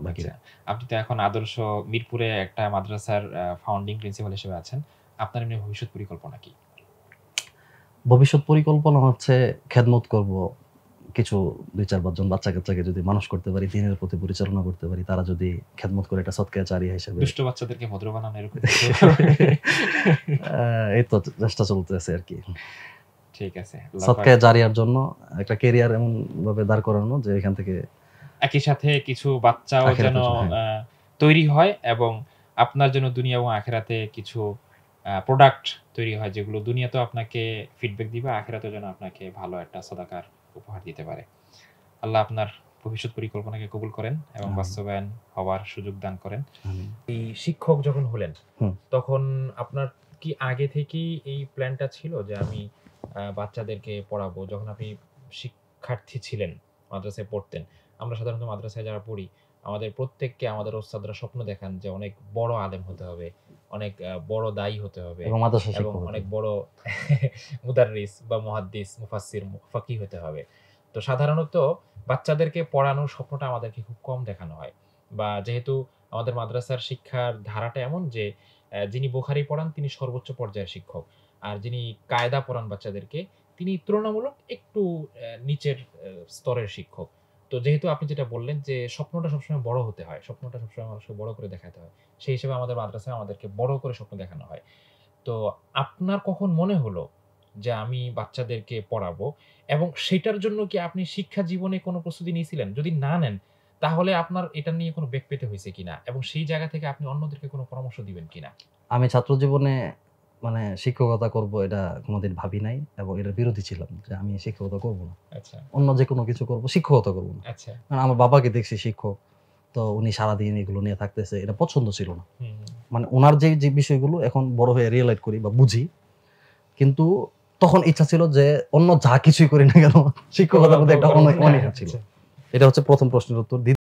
বাকিরা। আপনি তো এখন আদর্শ মিরপুরে একটা মাদ্রাসার ফাউন্ডিং প্রিন্সিপাল হিসেবে আছেন, আপনার এমনি ভবিষ্যৎ পরিকল্পনা কি? ভবিষ্যৎ পরিকল্পনা হচ্ছে খেদমত করব, কিছু 2-4 জন বাচ্চা কাচ্চাকে যদি মানুষ করতে পারি, দিনের প্রতি পরিচালনা করতে পারি, তারা যদি খেদমত করে, এটা সদকায়ে জারিয়া হিসেবে। দুষ্ট বাচ্চাদেরকে ভদ্র বানানো, এরকম এই তো চেষ্টা চলতেছে আর কি। ঠিক আছে, সদকায়ে জারিয়ার জন্য একটা ক্যারিয়ার এমন ভাবে দাঁড় করানো যে এখান থেকে একই সাথে কিছু বাচ্চাও যেন তৈরি হয়, এবং আপনার জন্য দুনিয়া এবং আখিরাতে কিছু প্রোডাক্ট তৈরি হয়, যেগুলো দুনিয়াতেও আপনাকে ফিডব্যাক দিবে, আখিরাতেও যেন আপনাকে ভালো একটা সদাকার উপহার দিতে পারে। আল্লাহ আপনার ভবিষ্যৎ পরিকল্পনাকে কবুল করেন এবং বাস্তবায়ন হওয়ার সুযোগ দান করেন। এই শিক্ষক যখন হলেন, তখন আপনার কি আগে থেকেই এই প্ল্যানটা ছিল যে আমি বাচ্চাদেরকে পড়াবো? যখন আপনি শিক্ষার্থী ছিলেন, মাদ্রাসায় পড়তেন, আমরা সাধারণত মাদ্রাসায় যারা পড়ি, আমাদের প্রত্যেককে আমাদের ওস্তাদরা স্বপ্ন দেখান যে অনেক বড় আলেম হতে হবে, অনেক বড় দায়ী হতে হবে, এবং অনেক বড় মুদাররিস বা মুহাদ্দিস, মুফাসসির, ফাকিহ হতে হবে। তো সাধারণত বাচ্চাদেরকে পড়ানোর স্বপ্নটা আমাদেরকে খুব কম দেখানো হয়, বা যেহেতু আমাদের মাদ্রাসার শিক্ষার ধারাটা এমন যে যিনি বুখারী পড়ান তিনি সর্বোচ্চ পর্যায়ের শিক্ষক, আর যিনি কায়দা পড়ান বাচ্চাদেরকে তিনি তুলনামূলক একটু নিচের স্তরের শিক্ষক। তো যেহেতু আপনি যেটা বললেন যে স্বপ্নটা সবসময় বড় হতে হয়, স্বপ্নটা সবসময় মানুষকে বড় করে দেখাতে হয়। সেই হিসেবে আমাদের মাদ্রাসায় আমাদেরকে বড় করে স্বপ্ন দেখানো হয়। তো আপনার কখন মনে হলো যে আমি বাচ্চাদেরকে পড়াবো এবং সেটার জন্য কি আপনি শিক্ষা জীবনে কোনো প্রস্তুতি নিয়েছিলেন? যদি না নেন, তাহলে আপনার এটা নিয়ে কোনো বেগ পেতে হইছে কিনা? এবং সেই জায়গা থেকে আপনি অন্যদেরকে কোনো পরামর্শ দিবেন কিনা? আমি ছাত্র জীবনে মানে শিক্ষকতা করব এটা কোনোদিন ভাবি নাই এবং এটার বিরোধী ছিলাম যে আমি শিক্ষকতা করব না। আচ্ছা, অন্য যেকোনো কিছু করব, শিক্ষকতা করব না। আচ্ছা। কারণ আমার বাবাকে দেখছি শিক্ষক। তো উনি সারাদিন এগুলো নিয়ে থাকতেছে। এটা পছন্দ ছিল না। হুম, হুম। মানে উনার যে বিষয়গুলো এখন বড় হয়ে রিয়ালাইজ করি বা বুঝি। কিন্তু তখন ইচ্ছা ছিল যে অন্য যা কিছুই করি না কেন শিক্ষকতার মধ্যে একটা অনীহা ছিল। আচ্ছা। এটা হচ্ছে ১ম প্রশ্নের উত্তর।